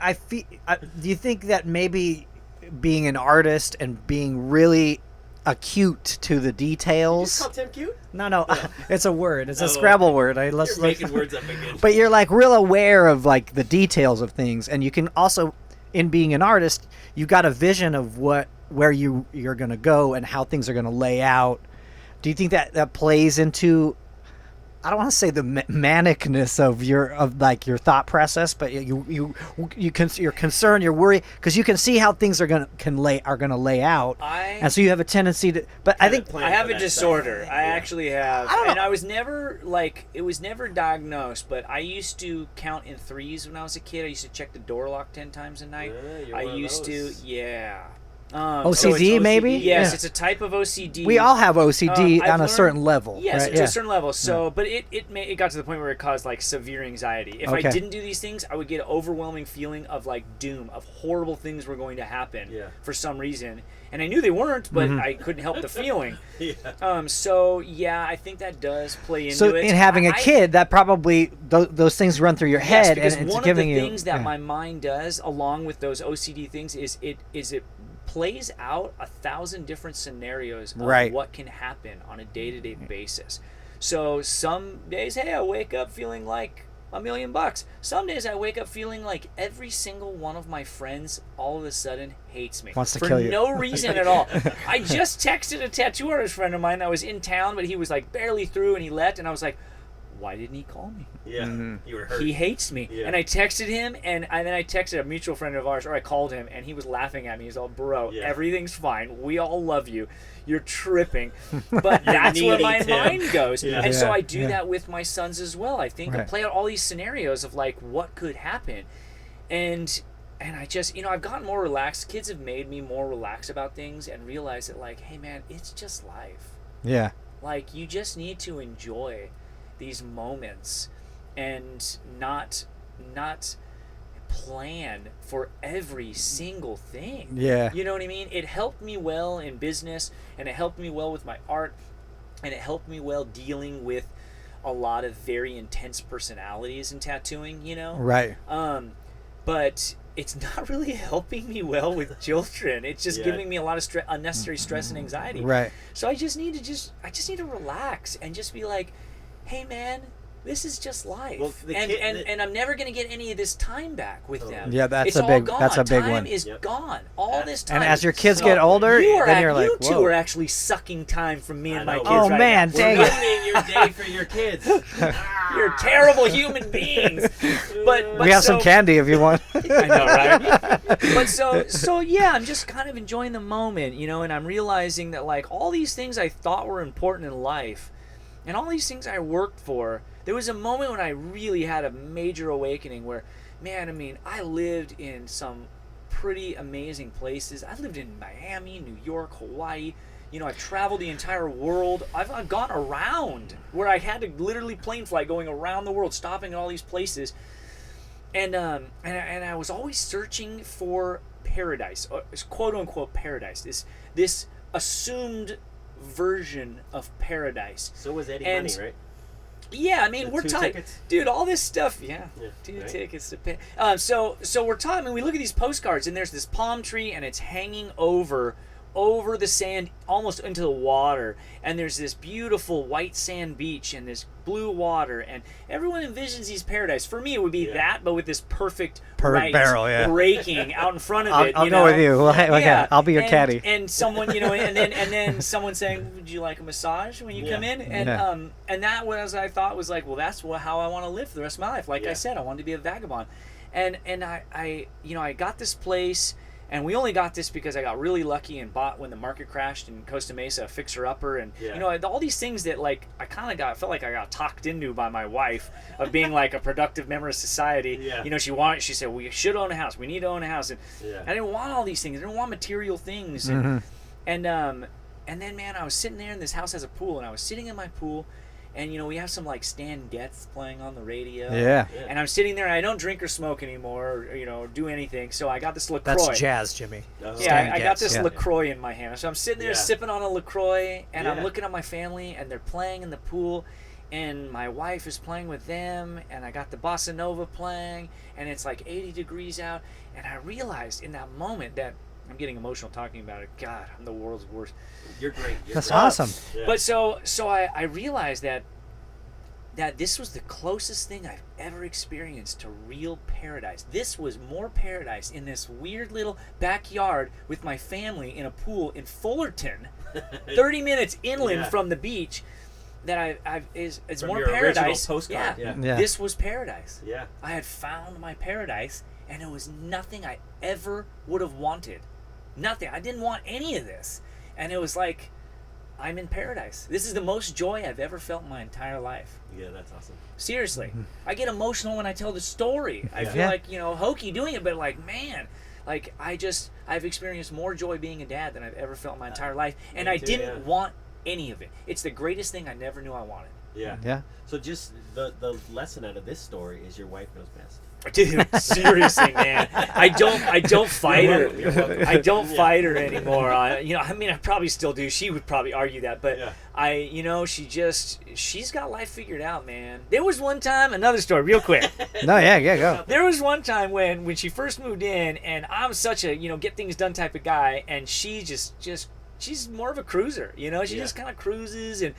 do you think that maybe being an artist and being really acute to the You details? just call Tim cute? No, it's a word. It's a Oh. Scrabble word. You're making words up again. But you're like real aware of like the details of things, and you can also, in being an artist, you got a vision of where you're gonna go and how things are gonna lay out. Do you think that plays into, I don't want to say the manicness of your thought process, but you're concerned, you're worried because you can see how things are gonna lay out, and so you have a tendency to. But I think plan I have for a that disorder. stuff. I Yeah. actually have, I don't know. and I was never it was never diagnosed. But I used to count in threes when I was a kid. I used to check the door lock 10 times a night. Yeah, you're I one of used those. to, yeah. OCD, so it's maybe. Yes, Yeah. it's a type of OCD. We all have OCD I've on a learned- certain level. Yes, right? to a certain level. So, but it got to the point where it caused like severe anxiety. If I Okay. didn't do these things, I would get an overwhelming feeling of like doom, of horrible things were going to happen Yeah. for some reason, and I knew they weren't, but I couldn't help the feeling. Yeah. So yeah, I think that does play into So it. in having a I- kid, that probably those things run through your Yes, head, because and it's one giving of the you things that yeah. my mind does, along with those OCD things, is it plays out 1,000 different scenarios of Right. what can happen on a day-to-day basis. So some days, hey, I wake up feeling like $1 million. Some days I wake up feeling like every single one of my friends all of a sudden hates me Wants to for kill you. no reason at all. I just texted a tattoo artist friend of mine that was in town, but he was like barely through and he left, and I was like, why didn't he call me? Yeah. You were hurt. He hates me. Yeah. And I texted him, and then I texted a mutual friend of ours, or I called him, and he was laughing at me. He's all, bro, Yeah. everything's fine. We all love you. You're tripping. But that's where needy, my Tim. mind goes. Yeah. And so Yeah, I do yeah. that with my sons as well. I think I Right. play out all these scenarios of like what could happen. And I just, I've gotten more relaxed. Kids have made me more relaxed about things and realize that like, hey man, it's just life. Yeah. Like, you just need to enjoy these moments and not plan for every single thing. Yeah. You know what I mean? It helped me well in business, and it helped me well with my art, and it helped me well dealing with a lot of very intense personalities in tattooing, Right. But it's not really helping me well with children. It's just Yeah. giving me a lot of unnecessary stress and anxiety. Right. So I just need to relax and just be like, hey man, this is just life. Well, the and, kid- and I'm never gonna get any of this time back with them. Yeah, that's it's a all big- gone. that's a big time one. is Yep. gone. All this time. And as your kids So get older, you then you're like, you two whoa. are actually sucking time from me and I my know. kids. Oh, right man, now. dang We're it. Ruining your day for your kids. You're terrible human beings. But We have some so- candy if you want. I know, right? But so yeah, I'm just kind of enjoying the moment, and I'm realizing that like all these things I thought were important in life, and all these things I worked for, there was a moment when I really had a major awakening where, man, I mean, I lived in some pretty amazing places. I lived in Miami, New York, Hawaii. I've traveled the entire world. I've gone around where I had to literally plane flight going around the world, stopping at all these places. And I was always searching for paradise, quote unquote paradise. This assumed version of paradise. So was Eddie And- Money, right? Yeah, I mean, The we're 2 talking, tickets? dude. All this stuff, yeah. Yeah, 2 right. tickets to pay. So we're talking. We look at these postcards, and there's this palm tree, and it's hanging over over the sand, almost into the water, and there's this beautiful white sand beach and this blue water, and everyone envisions these paradise. For me, it would be that, but with this perfect right barrel, breaking out in front of it. I'll go with you. Well, I'll be your caddy. And someone, and then someone saying, "Would you like a massage when you come in?" And and that was, I thought, was like, well, that's how I want to live for the rest of my life. Like I said, I wanted to be a vagabond, and I got this place. And we only got this because I got really lucky and bought, when the market crashed in Costa Mesa, a fixer-upper. And, all these things that, like, I kind of felt like I got talked into by my wife of being, like, a productive member of society. Yeah. She said, we should own a house. We need to own a house. And I didn't want all these things. I didn't want material things. And then, man, I was sitting there, and this house has a pool. And I was sitting in my pool. And, we have some, like, Stan Getz playing on the radio. Yeah. And I'm sitting there, and I don't drink or smoke anymore, or, do anything. So I got this LaCroix. That's jazz, Jimmy. Yeah, I got this LaCroix in my hand. So I'm sitting there sipping on a LaCroix, and I'm looking at my family, and they're playing in the pool. And my wife is playing with them, and I got the bossa nova playing, and it's like 80 degrees out. And I realized in that moment that, I'm getting emotional talking about it. God, I'm the world's worst. You're great. That's awesome. Yeah. But so I realized that this was the closest thing I've ever experienced to real paradise. This was more paradise in this weird little backyard with my family in a pool in Fullerton, 30 minutes inland from the beach. That it's From more your original paradise. postcard. Yeah. Yeah. This was paradise. Yeah. I had found my paradise, and it was nothing I ever would have wanted. Nothing. I didn't want any of this. And it was like, I'm in paradise. This is the most joy I've ever felt in my entire life. Yeah, that's awesome. Seriously. I get emotional when I tell the story. I feel like, hokey doing it, but like, man, like I've experienced more joy being a dad than I've ever felt in my entire life. And I didn't want any of it. It's the greatest thing I never knew I wanted. Yeah. Yeah. So just the lesson out of this story is your wife knows best. Dude, seriously, man. I don't fight her. I don't fight her anymore. I probably still do. She would probably argue that, but she's got life figured out, man. There was one time, another story, real quick. No, go. There was one time when she first moved in, and I'm such a get things done type of guy, and she just she's more of a cruiser. She just kind of cruises and.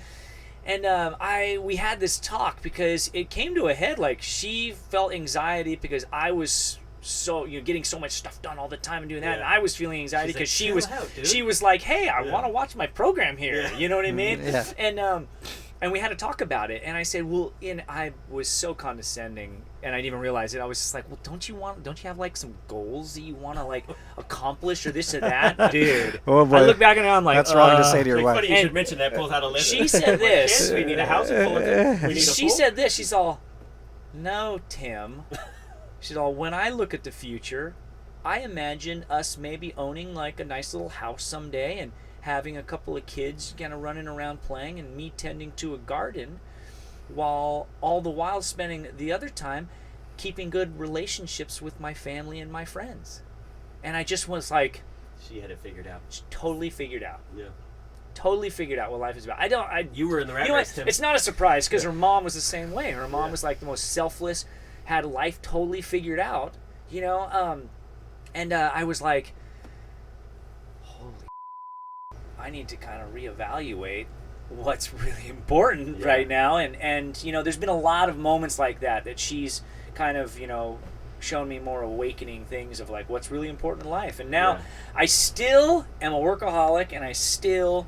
And we had this talk because it came to a head. Like, she felt anxiety because I was so getting so much stuff done all the time and doing that, and I was feeling anxiety because she was like, hey, I want to watch my program here. You know what I mean? Yeah. And we had to talk about it, and I said, well, I was so condescending, and I didn't even realize it. I was just like, well, don't you have like some goals that you want to like accomplish or this or that, dude? Oh boy. I look back and I'm like, that's wrong to say to your wife. Funny you should mention that. Pulls out a list. She said this. Kids, we need a house full of them. We need a She pool. said this. She's all, no, Tim. She's all, when I look at the future, I imagine us maybe owning like a nice little house someday and having a couple of kids kind of running around playing and me tending to a garden, while all the while spending the other time keeping good relationships with my family and my friends. And I just was like, she had it figured out. totally figured out. Yeah. Totally figured out what life is about. You were in the rat race, Tim. It's not a surprise because her mom was the same way. Her mom was like the most selfless, had life totally figured out, and I was like, holy, I need to kind of reevaluate what's really important right now. And there's been a lot of moments like that she's kind of, shown me more awakening things of like what's really important in life. And now I still am a workaholic, and I still,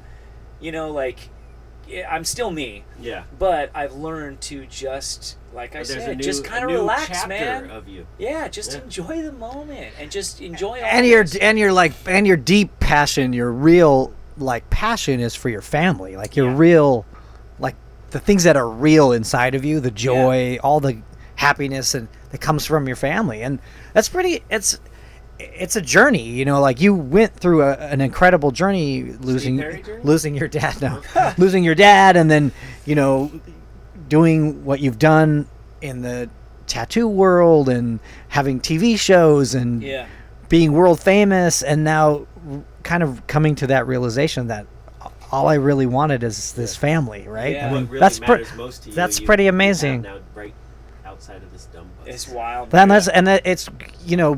I'm still me. Yeah. But I've learned to just, like I said, just kind of relax, man. Of you. Yeah, just enjoy the moment and just enjoy all and your deep passion, your real passion is for your family. Like your real, like the things that are real inside of you, the joy, all the happiness and that comes from your family. And that's it's a journey, like you went through an incredible journey losing your dad losing your dad, and then doing what you've done in the tattoo world and having TV shows and being world famous, and now kind of coming to that realization that all I really wanted is this family, right? Yeah. I mean, what really matters most to you, that's pretty amazing. Now, right outside of this dumb bus. It's wild. It's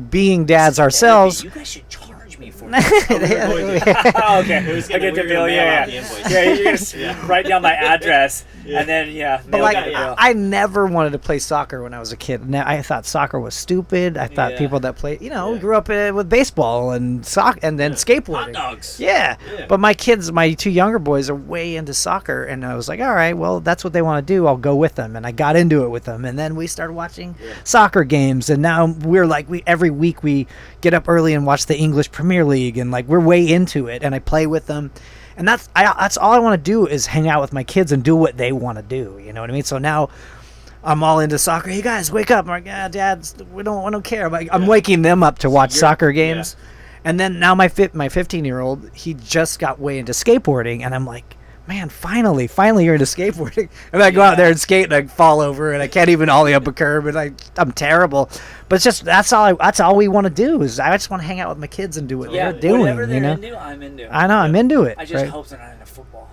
being dads ourselves. You guys should charge me for California. Oh, Okay. It was I gonna, get we the were bill. gonna mail Yeah, out the yeah. invoice. Yeah, you're gonna Yeah. write down my address, Yeah. and then But mail like, the bill. I never wanted to play soccer when I was a kid. I thought soccer was stupid. I thought Yeah. people that play, we Yeah. grew up with baseball and soccer and then Hot skateboarding. dogs. Yeah. Yeah. But my kids, my two younger boys, are way into soccer, and I was like, all right, well, that's what they want to do. I'll go with them, and I got into it with them, and then we started watching soccer games, and now we're like, every week we get up early and watch the English Premier League, and like we're way into it, and I play with them. And that's all I want to do is hang out with my kids and do what they want to do. You know what I mean? So now I'm all into soccer. Hey guys, wake up! I'm like, Dad, we don't care. But I'm waking them up to watch soccer games. And then now my 15-year-old, he just got way into skateboarding, and I'm like, man, finally you're into skateboarding. And I go out there and skate, and I fall over, and I can't even ollie up a curb, and I'm terrible. But it's just that's all we want to do is I just want to hang out with my kids and do what Yeah, they're doing. whatever they're you know? into, I'm into. I know, I'm into it. I just right? hope they're not into football.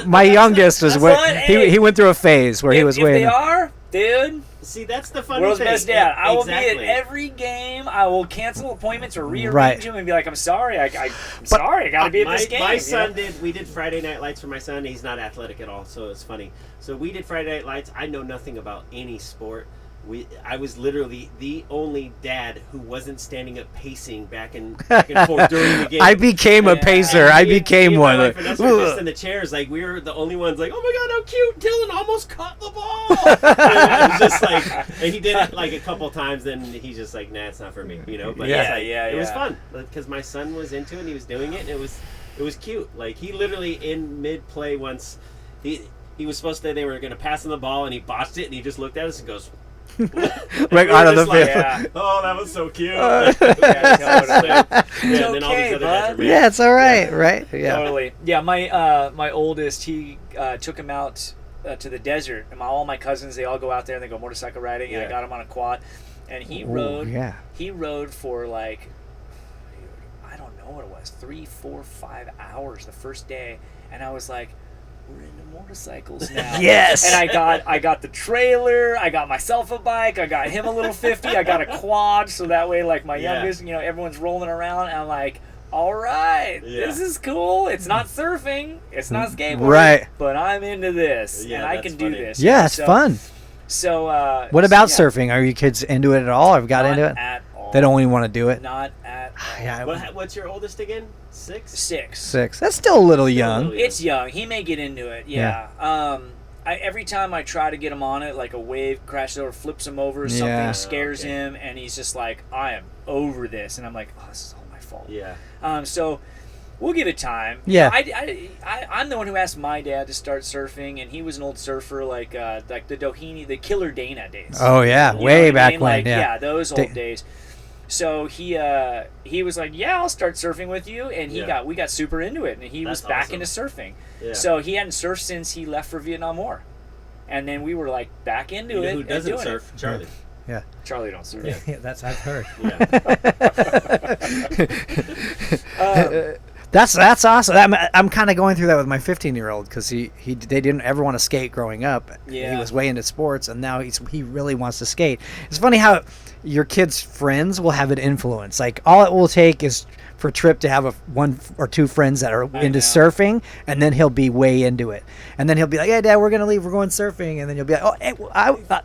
my youngest is That's fine, hey. he went through a phase where he was if way they into- are, dude, See, that's the funny world's thing. best dad. I will be Exactly. at every game. I will cancel appointments or rearrange Right. them and be like, I'm sorry. I'm sorry. I got to be at my, this game. my you son know? did. We did Friday Night Lights for my son. He's not athletic at all, so it's funny. So we did Friday Night Lights. I know nothing about any sport. I was literally the only dad who wasn't standing up pacing back and forth during the game. I became a pacer. And I me became and one. my wife Vanessa were just in the chairs, like we were the only ones. Like, oh my god, how cute! Dylan almost caught the ball. And it was just like, and he did it like a couple times. Then he's just like, nah, it's not for me, you know. But Yeah. it's like, Yeah, it was yeah. fun because my son was into it. and He was doing it, and it was cute. Like he literally in mid play once, he was supposed to. They were going to pass him the ball, and he botched it, and he just looked at us and goes. Right We out were of the just like, field. oh, that was so cute. Yeah, totally. Yeah, and then all okay, these other guys bud. are mad. Yeah, it's all right, right? Yeah. Totally. Yeah, my oldest, he took him out to the desert, and all my cousins, they all go out there and they go motorcycle riding, and I Yeah. got him on a quad, and he Ooh, rode. yeah. He rode for like, I don't know what it was, 3, 4, 5 hours the first day, and I was like, we're into motorcycles now. Yes. And I got the trailer, I got myself a bike, I got him a little 50, I got a quad, so that way like my Yeah. youngest, everyone's rolling around, and I'm like, all right, Yeah. this is cool. It's not surfing, it's not skateboarding, Right. but I'm into this, Yeah, and I that's can do funny. this. Yeah, it's So- fun. So What about yeah, surfing? Are your kids into it at all? Or got not into it? At all. They don't even want to do it. Not at all. Yeah, What's your oldest again? 6? 6. 6. That's still a little young. little- It's young. He may get into it. Yeah. Every time I try to get him on it, like a wave crashes over, flips him over, something Yeah. scares Okay. him, and he's just like, I am over this. And I'm like, oh, this is all my fault. Yeah. So we'll give it time. Yeah. I'm the one who asked my dad to start surfing, and he was an old surfer, like the Doheny, the Killer Dana days. Oh yeah, You know way what I back mean? when. Like, yeah. those old days. So he was like, yeah, I'll start surfing with you, and we got super into it, and he was That's back awesome. into surfing. Yeah. So he hadn't surfed since he left for Vietnam War, and then we were like back into You know it. who and doesn't doing surf? Charlie. Yeah. It. Charlie don't surf. Yeah. Yeah, that's I've heard. Yeah. That's awesome. I'm kind of going through that with my 15-year-old because they didn't ever want to skate growing up. Yeah. He was way into sports, and now he really wants to skate. It's funny how your kids' friends will have an influence. Like all it will take is for Trip to have one or two friends that are into know. surfing, and then he'll be way into it. And then he'll be like, "Hey, Dad, we're gonna leave. We're going surfing." And then you'll be like, "Oh, hey,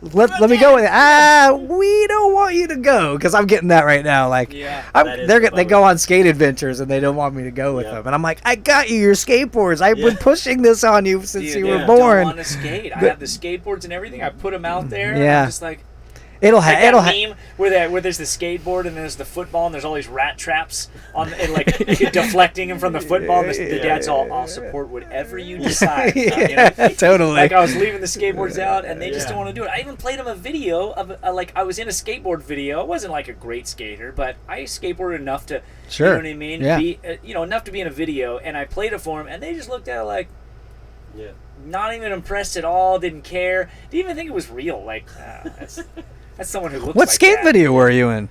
let me go with it." We don't want you to go because I'm getting that right now. Like, Yeah. That is they the go on skate adventures and they don't want me to go with Yeah. them. And I'm like, I got you your skateboards. I've Yeah. been pushing this on you since Dude, you they were don't born. want to skate. I have the skateboards and everything. I put them out there. And Yeah. I'm just like. It'll Like have. that It'll have. meme where there's the skateboard and there's the football and there's all these rat traps on and like deflecting him from the football. And the dad's all, I'll support whatever you decide. Yeah, totally. Like I was leaving the skateboards out and they just Yeah. don't want to do it. I even played them a video of like I was in a skateboard video. I wasn't like a great skater, but I skateboarded enough to, Sure. you know what I mean? Yeah. Be enough to be in a video. And I played it for them and they just looked at it like. Yeah. Not even impressed at all. Didn't care. Didn't even think it was real. Like that's someone who looks. What like skate that. video were you in?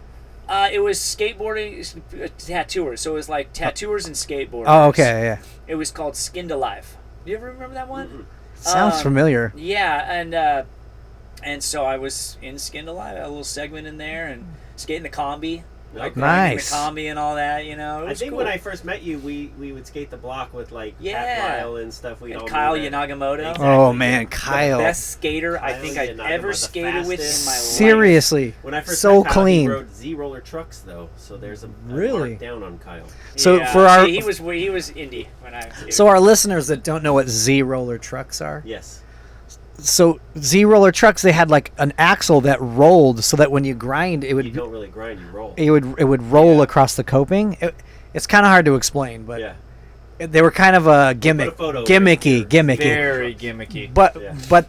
It was skateboarding, tattooers. So it was like tattooers and skateboarders. Oh, okay, yeah. It was called Skinned Alive. Do you ever remember that one? Sounds familiar. Yeah, and so I was in Skinned Alive. I had a little segment in there and skating the combi. like Okay. grinding Nice. the combi and all that. You know, it I was think cool. when I first met you, we would skate the block with like Yeah. Pat Lyle and stuff. We'd and all Kyle meet at- Yanamoto. Exactly. Oh man, The Kyle. best skater I Kyle think I've Yanamoto, ever the skated with in fastest. my life. Seriously. When I first so met Kyle, clean. he rode Z-roller trucks though, so there's a Really? mark down on Kyle. So Yeah, for our he was indie when I skated. so our listeners that don't know what Z roller trucks are, Yes. so Z roller trucks, they had like an axle that rolled so that when you grind, it You would don't really grind, you roll. it would roll Yeah. across the coping. It's kind of hard to explain, but Yeah. they were kind of a put a photo gimmicky, here. gimmicky, very gimmicky. but Yeah. but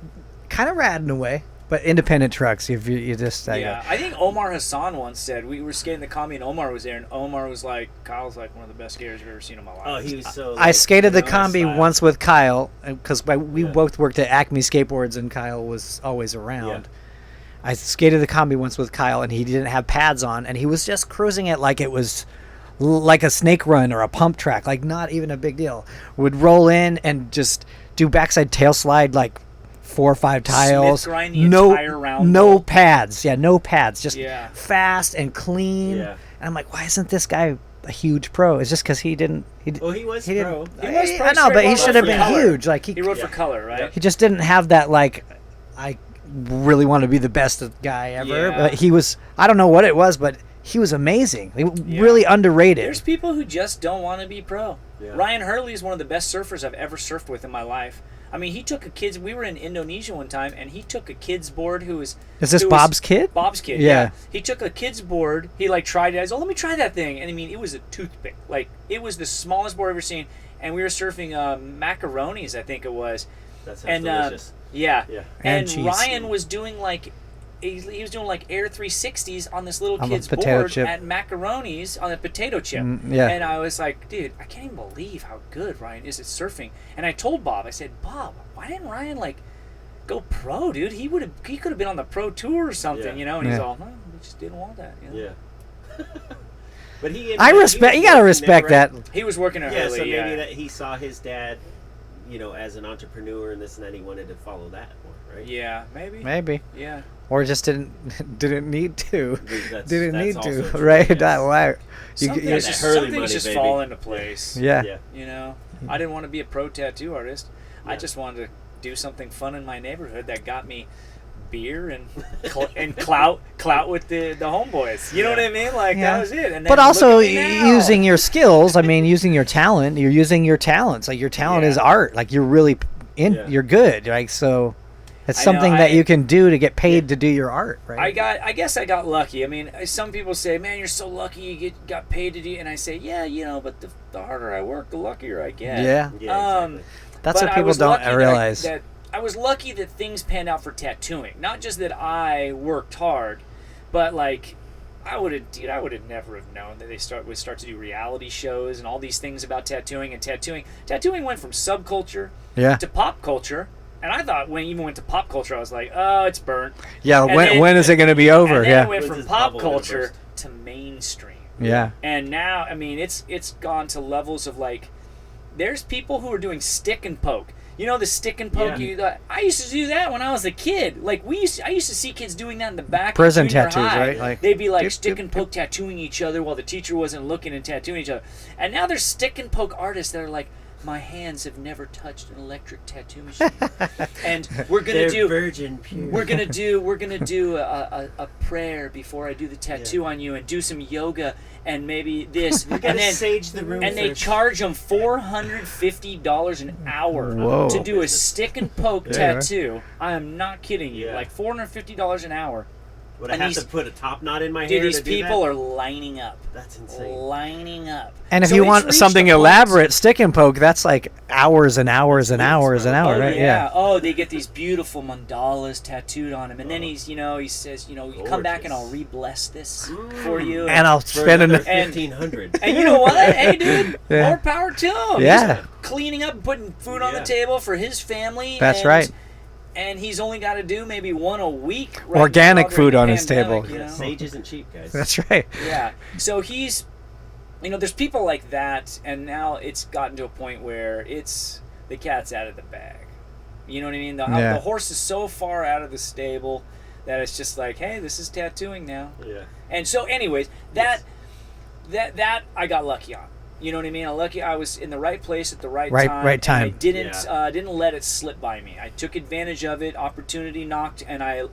kind of rad in a way. But independent trucks, if you just Yeah, I think Omar Hassan once said we were skating the combi and Omar was there, and Omar was like, "Kyle's like one of the best skaters I've ever seen in my life." Oh, he was so. I like, skated the you know, combi style. once with Kyle because we Yeah. both worked at Acme Skateboards and Kyle was always around. I skated the combi once with Kyle and he didn't have pads on and he was just cruising it like it was like a snake run or a pump track, like not even a big deal. Would roll in and just do backside tail slide like 4 or 5 tiles. grind the no entire round no roll. pads. Yeah, no pads. Just Yeah. fast and clean. Yeah. And I'm like, why isn't this guy a huge pro? It's just because he didn't. Well, he was He pro. didn't. He was pro I know, but he straight should have for been color. huge. Like He rode Yeah. for color, right? Yeah. he just didn't have that. Like, I really want to be the best guy ever. Yeah. But he was. I don't know what it was, but he was amazing. Really underrated. There's people who just don't want to be pro. Yeah. Ryan Hurley is one of the best surfers I've ever surfed with in my life. I mean, he took a kid's. We were in Indonesia one time, and he took a kid's board who was. Is this who was- Bob's kid? Bob's kid. Yeah. Yeah. He took a kid's board. He like tried it. I was, oh, let me try that thing. And I mean, it was a toothpick. Like it was the smallest board I've ever seen. And we were surfing macaronis, I think it was. That sounds And delicious. yeah. Yeah. And And cheese. Ryan was doing like. He was doing like air 360s on this little On the kid's potato board chip. at macaronis on a potato chip. Yeah. And I was like, dude, I can't even believe how good Ryan is at surfing. And I told Bob, I said, Bob, why didn't Ryan like go pro, dude? He could have been on the pro tour or something, Yeah. you know? And he's Yeah. all, no, we just didn't want that. You know? Yeah. But he. I respect. You gotta respect that. He was working at Yeah, Hurley. so maybe yeah. that he saw his dad, you know, as an entrepreneur and this and that. He wanted to follow that more, right? Yeah, maybe. Maybe, Yeah. or just didn't need to. That's- Didn't that's need also to, true, right? yes. That why? You, Some you, things that just, Hurley some things money, just baby. fall into place. yeah. Yeah. You know, I didn't want to be a pro tattoo artist. I Yeah. just wanted to do something fun in my neighborhood that got me beer and and clout with the homeboys. You know what I mean? Like Yeah. that was it. And then But also look at me now. using your skills. I mean, using your talent. You're using your talents. Like your talent is Yeah. art. Like you're really Yeah. you're good. Like so, it's I know, something that I- you can do to get paid to do your art. Right. I guess I got lucky. I mean, some people say, "Man, you're so lucky you got paid to do," and I say, "Yeah, you know, but the harder I work, the luckier I get." Yeah. Yeah, exactly. That's but what I people was don't lucky realize. That I was lucky that things panned out for tattooing. Not just that I worked hard, but like I would have never have known that would start to do reality shows and all these things about tattooing. And tattooing went from subculture Yeah. to pop culture. And I thought when it even went to pop culture, I was like, oh, it's burnt. Yeah. and When then- when is it going to be over? And then Yeah. it went When's from this pop bubble gonna culture burst? to mainstream. Yeah. And now, I mean, it's gone to levels of like, there's people who are doing stick and poke. You know the stick and poke. Yeah. I used to do that when I was a kid. Like I used to see kids doing that in the back. of Prison junior tattoos, high. right? Like, they'd be like dip, stick dip, and poke tattooing each other while the teacher wasn't looking and tattooing each other. And now there's stick and poke artists that are like, my hands have never touched an electric tattoo machine. And we're gonna They're do. virgin pure. We're gonna do a prayer before I do the tattoo on you, and do some yoga and maybe this, and Gotta then sage the room and they first. charge them $450 an hour Whoa. to do a Business. stick and poke Yeah. tattoo. I am not kidding you. Yeah. Like $450 an hour. Would I and have these- to put a top knot in my Dude, hair these to do people that? are lining up. That's insane. Lining up. And if So you it's want reached something a point- elaborate, stick and poke, that's like hours and hours and Weeks, hours and right? hours, Oh, right? yeah. Oh, they get these beautiful mandalas tattooed on him, and then Oh. he says, you come back and I'll Gorgeous. re-bless this for you. And I'll For spend another an 1,500. And you know what? Hey, dude, Yeah. more power to him. Yeah. He's cleaning up, putting food on the Yeah. table for his family. That's and, right. And he's only got to do maybe one a week. Right Organic now during food the on his pandemic, table. You know? Sage isn't cheap, guys. That's right. Yeah. So he's, there's people like that, and now it's gotten to a point where the cat's out of the bag. You know what I mean? The Yeah. horse is so far out of the stable that it's just like, hey, this is tattooing now. Yeah. And so, anyways, that I got lucky on. You know what I mean? I was in the right place at the right time. Right time. And I didn't let it slip by me. I took advantage of it. Opportunity knocked, and I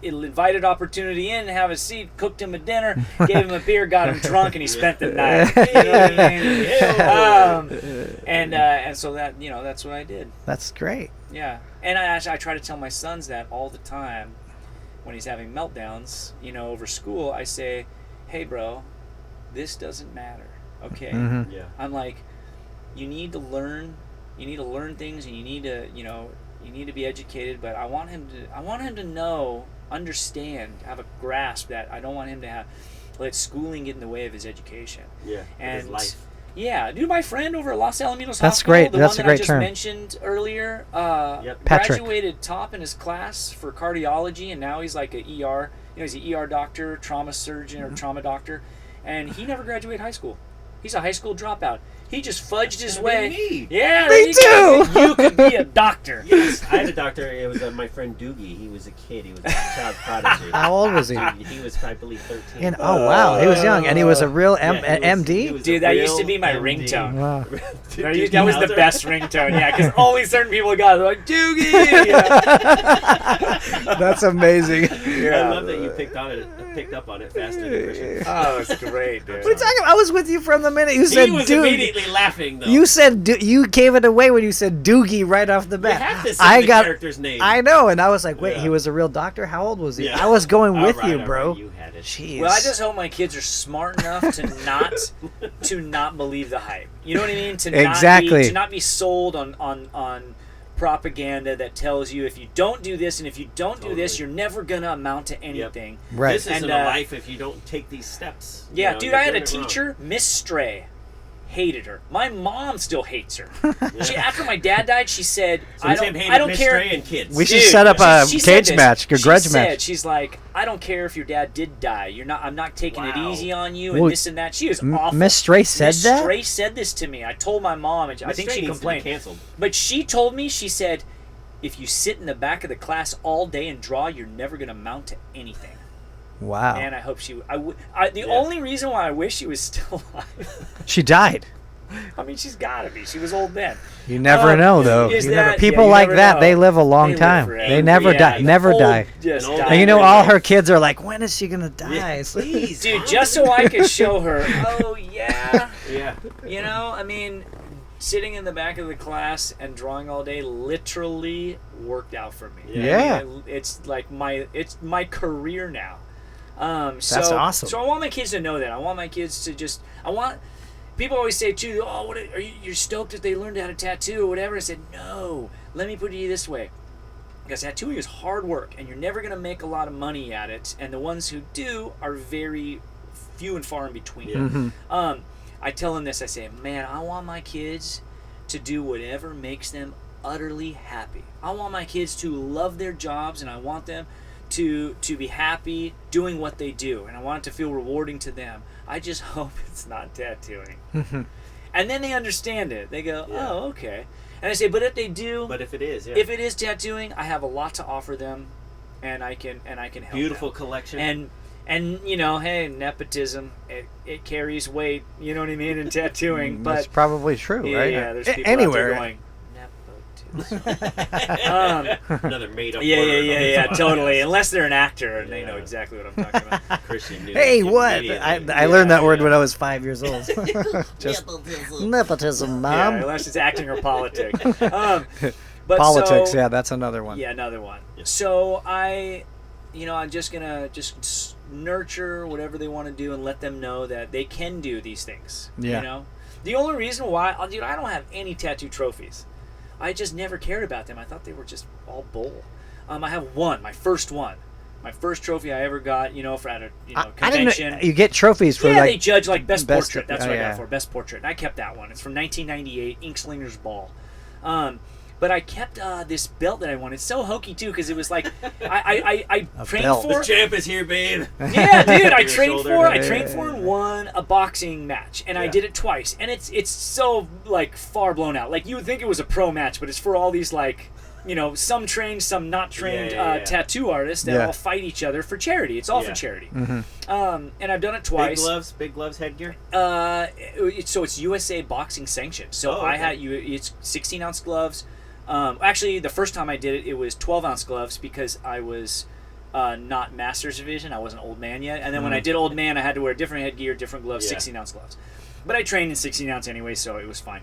invited opportunity in to have a seat, cooked him a dinner, gave him a beer, got him drunk, and he spent the night. You know what I mean? And so that, you know, that's what I did. That's great. Yeah. And I try to tell my sons that all the time when he's having meltdowns, you know, over school. I say, hey, bro, this doesn't matter. Okay. Mm-hmm. Yeah. I'm like, you need to learn things, and you need to be educated, but I want him to know, understand, have a grasp that I don't want him to let schooling get in the way of his education. Yeah. And his life. yeah, dude, my friend over at Los Alamitos That's Hospital, great. the That's one a that I great just term. mentioned earlier, Patrick. graduated top in his class for cardiology, and now he's like he's an ER doctor, trauma surgeon, or trauma doctor, and he never graduated high school. He's a high school dropout. He just fudged his way. Me. Yeah, Me too. You could be a doctor. Yes, I had a doctor. It was my friend Doogie. He was a kid. He was a child prodigy. How old was he? He was, I believe, 13. And oh wow, he was young, and he was a real MD. He was Dude, a that used to real be my MD. ringtone. Wow. That was the best ringtone, yeah, because only certain people got it. They're like, Doogie! Yeah. That's amazing. I love that you picked up on it faster than Christian. Oh, it's great, dude. What are you talking about? I was with you from the minute you said He was dude. immediately laughing, though. You said you gave it away when you said Doogie right off the bat. You have to say the character's name. I know, and I was like, wait, Yeah. he was a real doctor? How old was he? Yeah. I was going with All right, you, all bro. right, you had it. Jeez. Well, I just hope my kids are smart enough to not believe the hype. You know what I mean? Exactly. To not be sold on propaganda that tells you if you don't do this and if you don't do this, you're never gonna amount to anything. Right. This isn't And, a life if you don't take these steps. Yeah, You know, dude, you're I had a doing it wrong. teacher, Miss Stray. Hated her. My mom still hates her. She, after my dad died, she said, So I Tim hated don't Miss care. Stray and kids. We should Dude, set up a she said cage this. match, a She grudge said, match. she's like, I don't care if your dad did die. I'm not taking it Wow. easy on you Well, and this and that. She was awful. Miss Stray said Miss that? Stray said this to me. I told my mom, and I Miss think Stray she needs to be complained. canceled. But she told me, she said, if you sit in the back of the class all day and draw, you're never going to amount to anything. Wow. And I hope she. The only reason why I wish she was still alive. She died. I mean, she's got to be. She was old then. You never know, though. is You never, that- people yeah, you like never that, know. they live a long They live time. forever. They never Yeah, die. the Never old die. just An old die. And you know, Right. all her kids are like, when is she going to die? Yeah, please. Dude, just so I could show her, oh, yeah. Yeah. You know, I mean, sitting in the back of the class and drawing all day literally worked out for me. Yeah. I mean, it's like my career now. That's So, awesome. So I want my kids to know that. I want my kids to people always say too, oh, you're stoked that they learned how to tattoo or whatever. I said, no, let me put it this way. Because tattooing is hard work, and you're never going to make a lot of money at it. And the ones who do are very few and far in between. Yeah. Mm-hmm. I tell them this. I say, man, I want my kids to do whatever makes them utterly happy. I want my kids to love their jobs, and I want them to be happy doing what they do, and I want it to feel rewarding to them. I just hope it's not tattooing. And then they understand it. They go, Yeah. oh, okay. And I say, but if they do, But if it is, yeah. if it is tattooing, I have a lot to offer them, and I can help Beautiful them. collection. And you know, hey, nepotism, it carries weight, you know what I mean, in tattooing. That's But probably true, yeah, right? yeah, there's people Anywhere. out there going, nepotism. Another made-up Yeah, word. yeah, totally. Unless they're an actor and they Yeah. know exactly what I'm talking about. Christian knew Hey, it what? immediately. I learned that word Yeah. when I was 5 years old. Just nepotism, Yeah, mom. unless it's acting or politics. But Politics, so, yeah, that's another one. Yeah, another one. Yeah. So I'm just gonna nurture whatever they want to do and let them know that they can do these things. Yeah. You know, the only reason why, dude, I don't have any tattoo trophies. I just never cared about them. I thought they were just all bull. I have one, my first one. My first trophy I ever got, for at a I didn't convention. know, you get trophies for Yeah, they like judge like best best- portrait. That's oh, what I yeah. got for best portrait. And I kept that one. It's from 1998, Inkslinger's Ball. But I kept this belt that I won. It's so hokey too because it was like I trained belt. for. The champ is here, babe. Yeah, dude, I Your trained shoulder. for. I Yeah. trained for and won a boxing match, and I Yeah. did it twice. And it's so like far blown out. Like you would think it was a pro match, but it's for all these like some trained, some not trained tattoo artists that Yeah. all fight each other for charity. It's all for charity. And I've done it twice. Big gloves, headgear. So it's USA boxing sanctioned. So okay. I had it's 16-ounce gloves. Actually, the first time I did it, it was 12-ounce gloves because I was not master's division. I wasn't old man yet. And then when I did old man, I had to wear different headgear, different gloves, 16-ounce gloves. But I trained in 16-ounce anyway, so it was fine.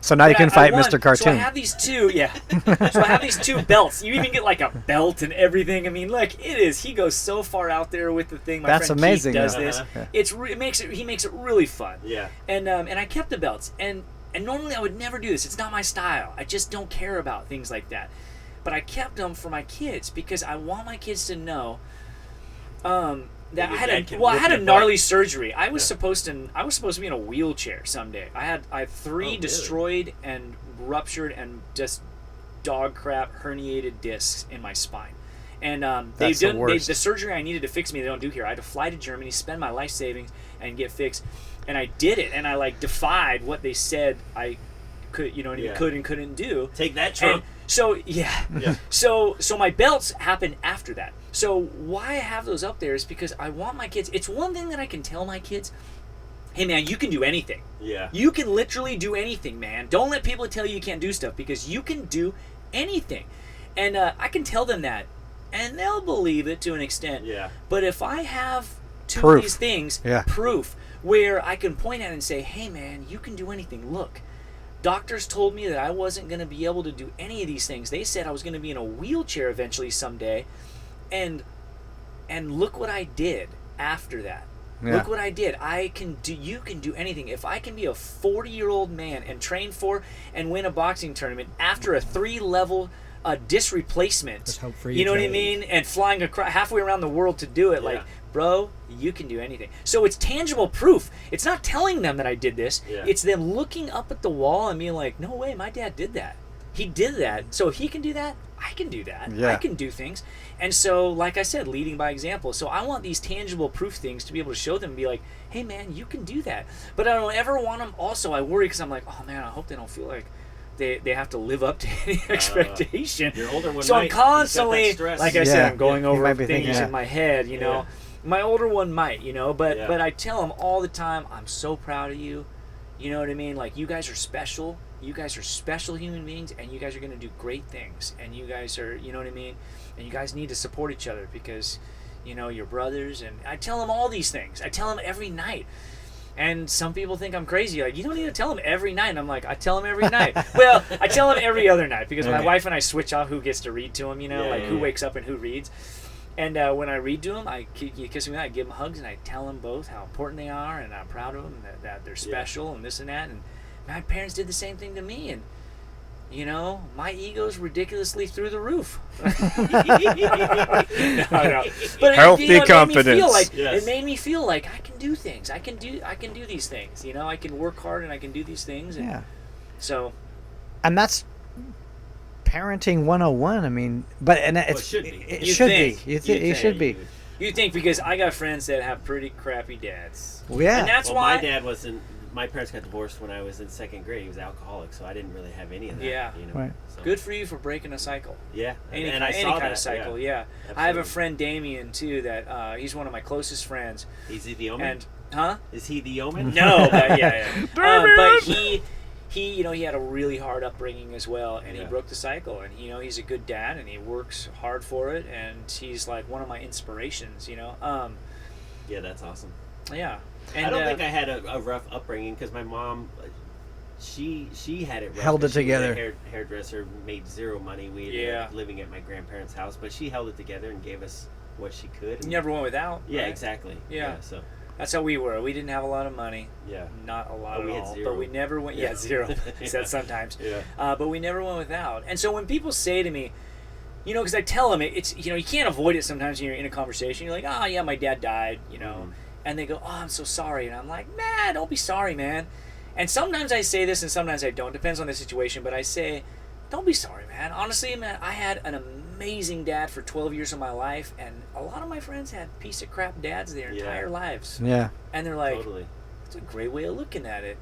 So now you can fight won. Mr. Cartoon. So I have these two, so I have these two belts. You even get like a belt and everything. I mean, like he goes so far out there with the thing. My That's friend amazing. Keith does Yeah. this. He makes it really fun. Yeah. And I kept the belts. And normally I would never do this. It's not my style. I just don't care about things like that. But I kept them for my kids because I want my kids to know that I had a gnarly surgery. I was supposed to be in a wheelchair someday. I had 3 destroyed and ruptured and just dog crap herniated discs in my spine. And the surgery I needed to fix me, they don't do here. I had to fly to Germany, spend my life savings, and get fixed. And I did it, and I defied what they said I could, could and couldn't do. Take that, Trump. So so my belts happened after that. So why I have those up there is because I want my kids. It's one thing that I can tell my kids, hey man, you can do anything. Yeah. You can literally do anything, man. Don't let people tell you can't do stuff because you can do anything. And I can tell them that, and they'll believe it to an extent. Yeah. But if I have two Proof. of these things, Yeah. proof, where I can point at it and say, hey man, you can do anything. Look. Doctors told me that I wasn't going to be able to do any of these things. They said I was going to be in a wheelchair eventually someday. And look what I did after that. Yeah. Look what I did. You can do anything. If I can be a 40-year-old man and train for and win a boxing tournament after a 3-level disc replacement, There's hope for you you, know what I Jay. mean? And flying halfway around the world to do it, Yeah. bro, you can do anything. So it's tangible proof. It's not telling them that I did this. Yeah. It's them looking up at the wall and being like, no way, my dad did that. He did that. So if he can do that, I can do that. Yeah. I can do things. And so, like I said, leading by example. So I want these tangible proof things to be able to show them and be like, hey, man, you can do that. But I don't ever want them. Also, I worry because I'm like, oh, man, I hope they don't feel like they have to live up to any expectation. Your older one so might. I'm constantly, He's got that stress. like I said, Yeah. I'm going He over might be things thinking, in my head, you know. Yeah. My older one might, but Yeah. but I tell them all the time, I'm so proud of you. You know what I mean? Like, you guys are special. You guys are special human beings, and you guys are going to do great things. And you guys are, you know what I mean? And you guys need to support each other because, you're brothers. And I tell them all these things. I tell them every night. And some people think I'm crazy. Like, you don't need to tell them every night. And I'm like, I tell them every night. Well, I tell them every other night because my Okay. wife and I switch off who gets to read to them, who Yeah. wakes up and who reads. And when I read to them, you kiss me, I give them hugs, and I tell them both how important they are, and I'm proud of them, that they're special, and this and that. And my parents did the same thing to me, and my ego's ridiculously through the roof. No. But Healthy it confidence. Yes. made me feel like I can do things. I can do these things. I can work hard and I can do these things. And Yeah. So. And that's parenting 101. I mean, it should be. It You should think. be. You It think. should be. You think because I got friends that have pretty crappy dads. Well, yeah. And that's Well, why my dad wasn't. My parents got divorced when I was in 2nd grade. He was alcoholic, so I didn't really have any of that. Yeah. Right. So, good for you for breaking a cycle. Yeah. Any and I kind saw of that, cycle, yeah. Absolutely. I have a friend Damien too that he's one of my closest friends. Is he the omen? And huh? Is he the omen? No, but yeah. But he he had a really hard upbringing as well, and he Yeah. broke the cycle. And he's a good dad, and he works hard for it, and he's like one of my inspirations. Yeah, that's awesome. Yeah. And, I don't think I had a rough upbringing because my mom, she had it rough. Held it 'cause she was together. a hairdresser, made zero money. We ended up living at my grandparents' house, but she held it together and gave us what she could. You never went without. Yeah, right? exactly. Yeah. So That's how we were. We didn't have a lot of money. yeah. Not a lot Oh, at we had all. zero. But we never went. Yeah, zero. He said sometimes. Yeah. But we never went without. And so when people say to me, because I tell them it's you can't avoid it sometimes when you're in a conversation. You're like, oh yeah, my dad died. Mhm. And they go, oh, I'm so sorry. And I'm like, man, don't be sorry, man. And sometimes I say this and sometimes I don't. Depends on the situation. But I say, don't be sorry, man. Honestly, man, I had an amazing dad for 12 years of my life. And a lot of my friends had piece of crap dads their entire lives. Yeah. And they're like, Totally. it's a great way of looking at it.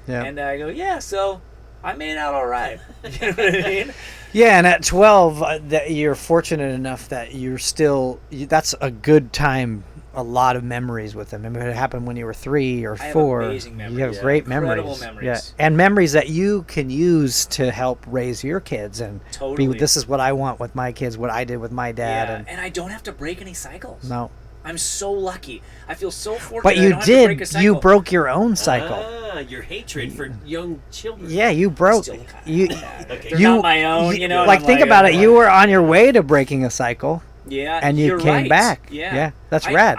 Yeah. And I go, yeah, so I made out all right. You know what I mean? Yeah, and at 12, that you're fortunate enough that you're still. That's a good time. A lot of memories with them. I mean, it happened when you were 3 or I have 4. amazing memories. You have Yeah. great Incredible memories. memories. Yeah, and memories that you can use to help raise your kids and Totally. be. This is what I want with my kids. What I did with my dad. Yeah, and I don't have to break any cycles. No, I'm so lucky. I feel so fortunate. but I you don't have to break a did. cycle. You broke your own cycle. Your hatred for young children. Yeah, you broke. Still kinda You. bad. Okay. They're You- not my own, you know. and Like I'm think about I'm it. You were on your way to breaking a cycle. Yeah, and you you're came right. back. Yeah, Yeah, that's I, rad.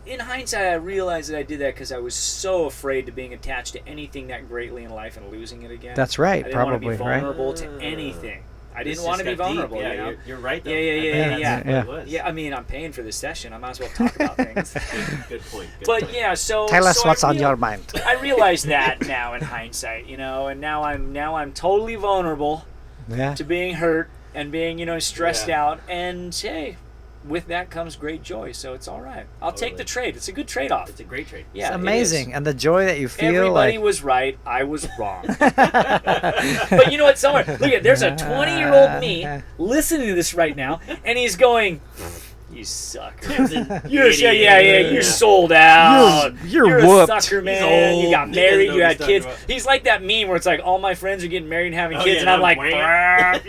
In hindsight, I realized that I did that because I was so afraid to being attached to anything that greatly in life and losing it again. That's right. I didn't want to Probably be right. vulnerable to anything. I This didn't want to just be got deep. vulnerable. Yeah, You know? you're right. Though. Yeah, yeah, I yeah, bet yeah, that's yeah. what it was. Yeah, I mean, I'm paying for this session. I might as well talk about things. Good point. Good But point. yeah, so Tell us so what's I on real- your mind. I realize that now in hindsight, you know, and now I'm totally vulnerable Yeah. to being hurt and being, stressed Yeah. out. And hey, with that comes great joy. So it's all right. I'll take Totally. the trade. It's a good trade-off. It's a great trade. Yeah, It's it amazing, is. and the joy that you feel. Everybody like, was right. I was wrong. But you know what? Somewhere, look at there's a 20-year-old me listening to this right now, and he's going, "You sucker! You're you're sold out. You're a whooped. sucker, man. old. You got He married. doesn't know You what had he's kids. talking about. He's like that meme where it's like all my friends are getting married and having Oh, kids, yeah, and I'm like, wham. "Brrr,"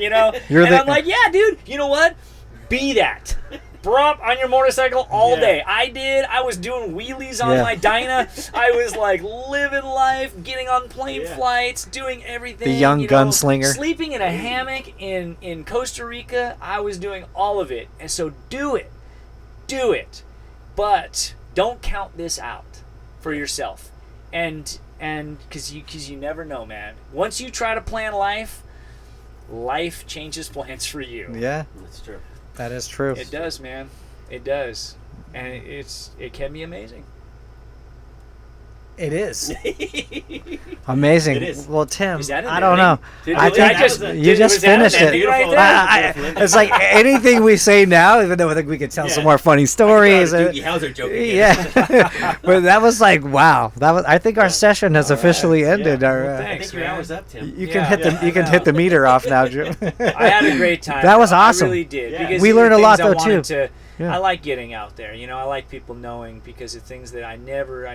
You're and the- I'm like, yeah, dude. You know what? Be that. Brump on your motorcycle all Yeah. day. I did. I was doing wheelies on Yeah. my Dyna. I was like living life, getting on plane Yeah. flights, doing everything. The young gunslinger. Sleeping in a hammock in Costa Rica. I was doing all of it. And so do it. Do it. But don't count this out for yourself. And because you never know, man. Once you try to plan life changes plans for you. Yeah, That's true. that is true. It does, man. It does. And it can be amazing. It is amazing. It is. Well, Tim, Is that in I there? don't know. Did I I think just- you just was that finished an it. ending right there? It's like anything we say now, even though I think we could tell some Yeah. more funny stories. Doogie Houser joke again. Yeah, but that was like wow. That was. I think our session has officially ended. Yeah. Our, Well, I thanks, think your man. hour's up, Tim. you Yeah. can hit the Yeah. you can hit the meter off now, Jim. I had a great time. That was awesome. I really did. Yeah. Because We of the learned a lot, things I though, wanted too. to- Yeah. I like getting out there. I like people knowing because of things that I never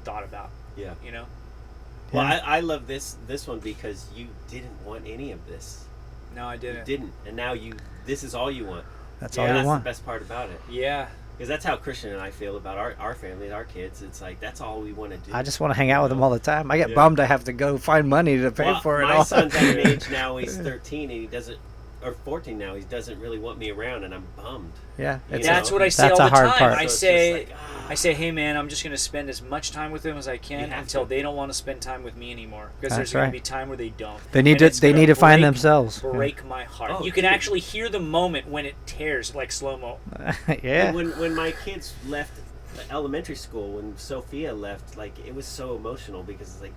thought about. Yeah. You know. Well, Yeah. I love this one because you didn't want any of this. No, I You didn't. didn't, and now this is all you want. That's Yeah. all you That's want. the best part about it. Yeah. Because that's how Christian and I feel about our family, our kids. It's like that's all we want to do. I just want to hang out with them all the time. I get Yeah. bummed I have to go find money to pay Well, for it my all. son's at an age now. He's 13 and he doesn't, or 14 now. He doesn't really want me around, and I'm bummed. Yeah, it's Yeah. That's what I say that's all a the hard time. part. I So it's say, just like, I say, hey man, I'm just gonna spend as much time with them as I You can have until to. they don't want to spend time with me anymore. Because That's there's gonna right. be time where they don't. They need And to it's they gonna need to find break- themselves. Break my heart. Oh, You can dude. actually hear the moment when it tears like slow mo. Yeah. And when my kids left elementary school, when Sophia left, like it was so emotional because it's like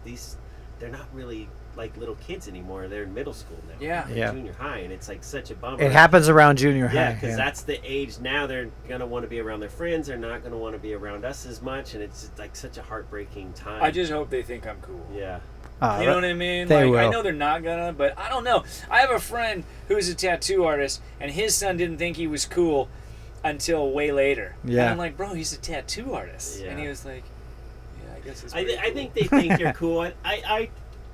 they're not really like little kids anymore. They're in middle school now. Yeah. They're Yeah. junior high, and it's like such a bummer. It happens around junior Yeah, high. because that's the age now. They're gonna want to be around their friends. They're not gonna want to be around us as much, and it's like such a heartbreaking time. I just hope they think I'm cool. Yeah. Oh, You know what I mean? They Like I will. know they're not gonna, but I don't know. I have a friend who's a tattoo artist, and his son didn't think he was cool until way later. Yeah. And I'm like, bro, he's a tattoo artist, and he Yeah. was like, yeah, I guess it's. I pretty cool. think they think you're cool.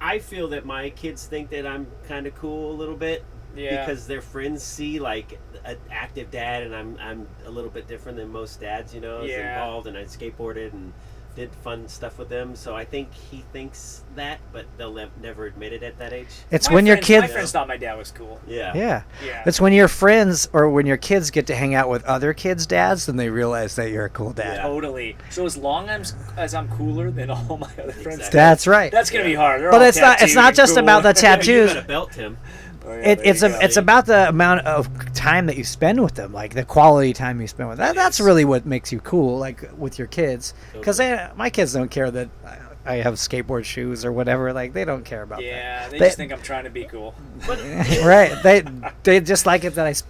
I feel that my kids think that I'm kind of cool a little bit. Yeah. Because their friends see like an active dad, and I'm a little bit different than most dads. I was Yeah. involved, and I skateboarded and did fun stuff with them. So I think he thinks that, but they'll never admit it at that age. It's My when your friends- kids. My friends thought my dad was cool. Yeah. Yeah. Yeah. It's when your friends or when your kids get to hang out with other kids' dads, then they realize that you're a cool dad. Yeah. Totally. So as long as I'm cooler than all my other friends, Exactly. That's right. that's gonna be hard. They're But all it's not tattooed not just and about the cool. Yeah, you tattoos. got a belt, Tim. Oh, yeah, there It's you go. it's about the amount of time that you spend with them, like the quality time you spend with them. That's really what makes you cool, like with your kids. Because my kids don't care that I have skateboard shoes or whatever. Like they don't care about Yeah, they They- just think I'm trying to be cool. But that. Right? They just like it that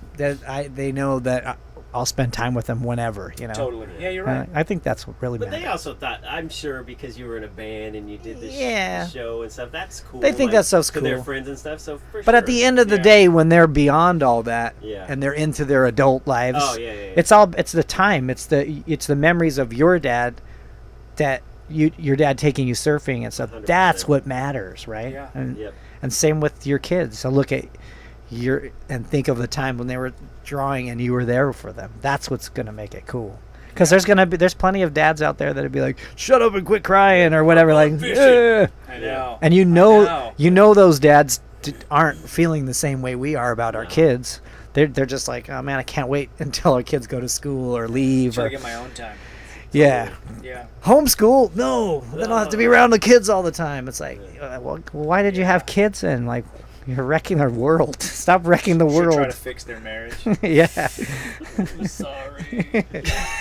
they know that I'll spend time with them whenever, Totally. Yeah, you're right. I think that's what really But matters. they also thought, I'm sure, because you were in a band and you did this Yeah. show and stuff, that's cool. They think that stuff's to their cool. friends and stuff. So for But sure. at the end of the Yeah. day, when they're beyond all that, Yeah. and they're into their adult lives, Oh, yeah. it's the time, it's the memories of your dad, that your dad taking you surfing and stuff. 100%. That's what matters, right? Yeah. Yep. And same with your kids. So look at and think of the time when they were drawing and you were there for them. That's what's gonna make it cool. Because there's plenty of dads out there that'd be like, shut up and quit crying or whatever. Like, "Ugh." I know. And I know. those dads aren't feeling the same way we are about our kids. They're just like, oh man, I can't wait until our kids go to school or leave. So I Or, get my own time. yeah. Yeah. Homeschool? No. They don't have to be around the kids all the time. It's like, well, why did you have kids then? Like, you're wrecking our world. Stop wrecking the Should try to world. fix their marriage. Yeah. I'm sorry.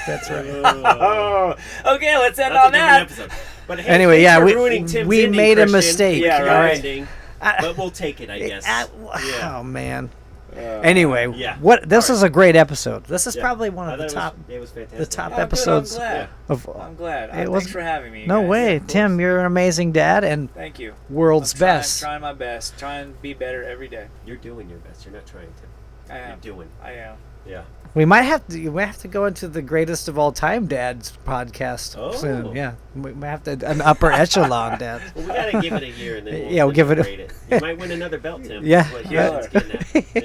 That's right. Oh, okay. Let's end That's on a that. different episode. But hey, Anyway, thanks yeah, for we- ruining Tim's we ending, made a Christian. mistake. Yeah, Your right. ending, but we'll take it, I guess. Yeah. Oh man. Uh, Anyway, Yeah. this is a great episode. This is Yeah. probably one I of the thought top it was fantastic. the top oh, good, episodes I'm glad. of. I'm glad. It was- Thanks for having me. No guys. way, Of course. Tim. You're an amazing dad and Thank you. world's I'm trying, best. Trying my best. Trying to be better every day. You're doing your best. You're not trying to. I You're am. doing. I am. Yeah. We might have to go into the greatest of all time dads podcast Oh. soon. Yeah, we might have to an upper echelon dad. Well, we gotta give it a year and then Yeah, we'll give it a- rate it. You might win another belt, Tim. Yeah. That's what Yeah. Houston's getting at.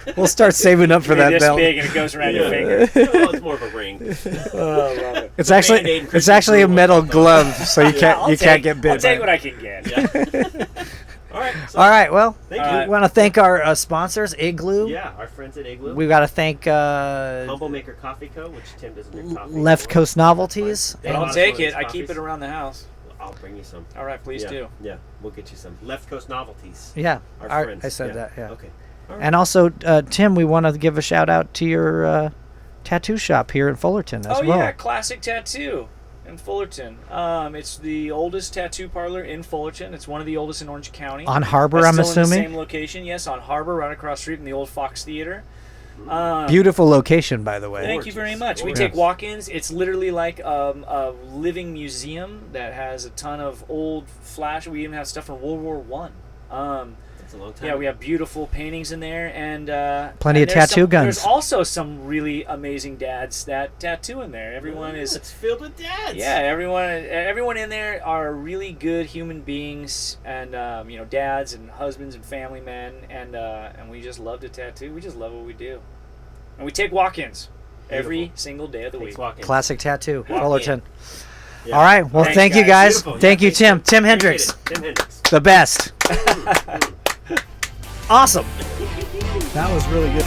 Yeah. We'll start saving up for It'll be that this belt. big and it goes around your Yeah. finger. Well, it's more of a ring. Oh, love it. It's Band-Aid and it's Christian actually a Grue metal on top. glove, so you can't I'll you take, can't get bit. I'll take by what it. I can get. Yeah. All right. So, All right. Well, Thank All you. right. we want to thank our sponsors, Igloo. Yeah, our friends at Igloo. We got to thank Humble Maker Coffee Co., which Tim doesn't drink coffee. Left anymore. Coast Novelties. They have a lot I'll of take fun with it. I keep coffees. it around the house. I'll bring you some. All right, please yeah. do. Yeah, we'll get you some. Left Coast Novelties. Yeah, Our friends. I said that. Yeah. Okay. All right. And also, Tim, we want to give a shout out to your tattoo shop here in Fullerton as Oh well. yeah, Classic Tattoo in Fullerton. It's the oldest tattoo parlor in Fullerton. It's one of the oldest in Orange County. On Harbor, It's I'm still in the assuming. same location. Yes, on Harbor, right across the street from the old Fox Theater. Beautiful location, by the way. Thank you very much. We Gorgeous. take walk-ins. It's literally like a living museum that has a ton of old flash. We even have stuff from World War One. That's a long time. Yeah, we have beautiful paintings in there, and Plenty and of there's tattoo guns. There's also some really amazing dads that tattoo in there. Everyone is. It's filled with dads. Yeah, everyone in there are really good human beings, and dads and husbands and family men, and we just love to tattoo. We just love what we do, and we take walk-ins every Beautiful. single day of the Thanks, week. walking. Classic Tattoo, Walk Fullerton. Yeah. All right. Well, Thanks, thank you guys. guys. Beautiful. Thank Yeah, you, Tim. thanks, Tim Appreciate Hendrix, it. Tim Hendrix. the best. Awesome. That was really good.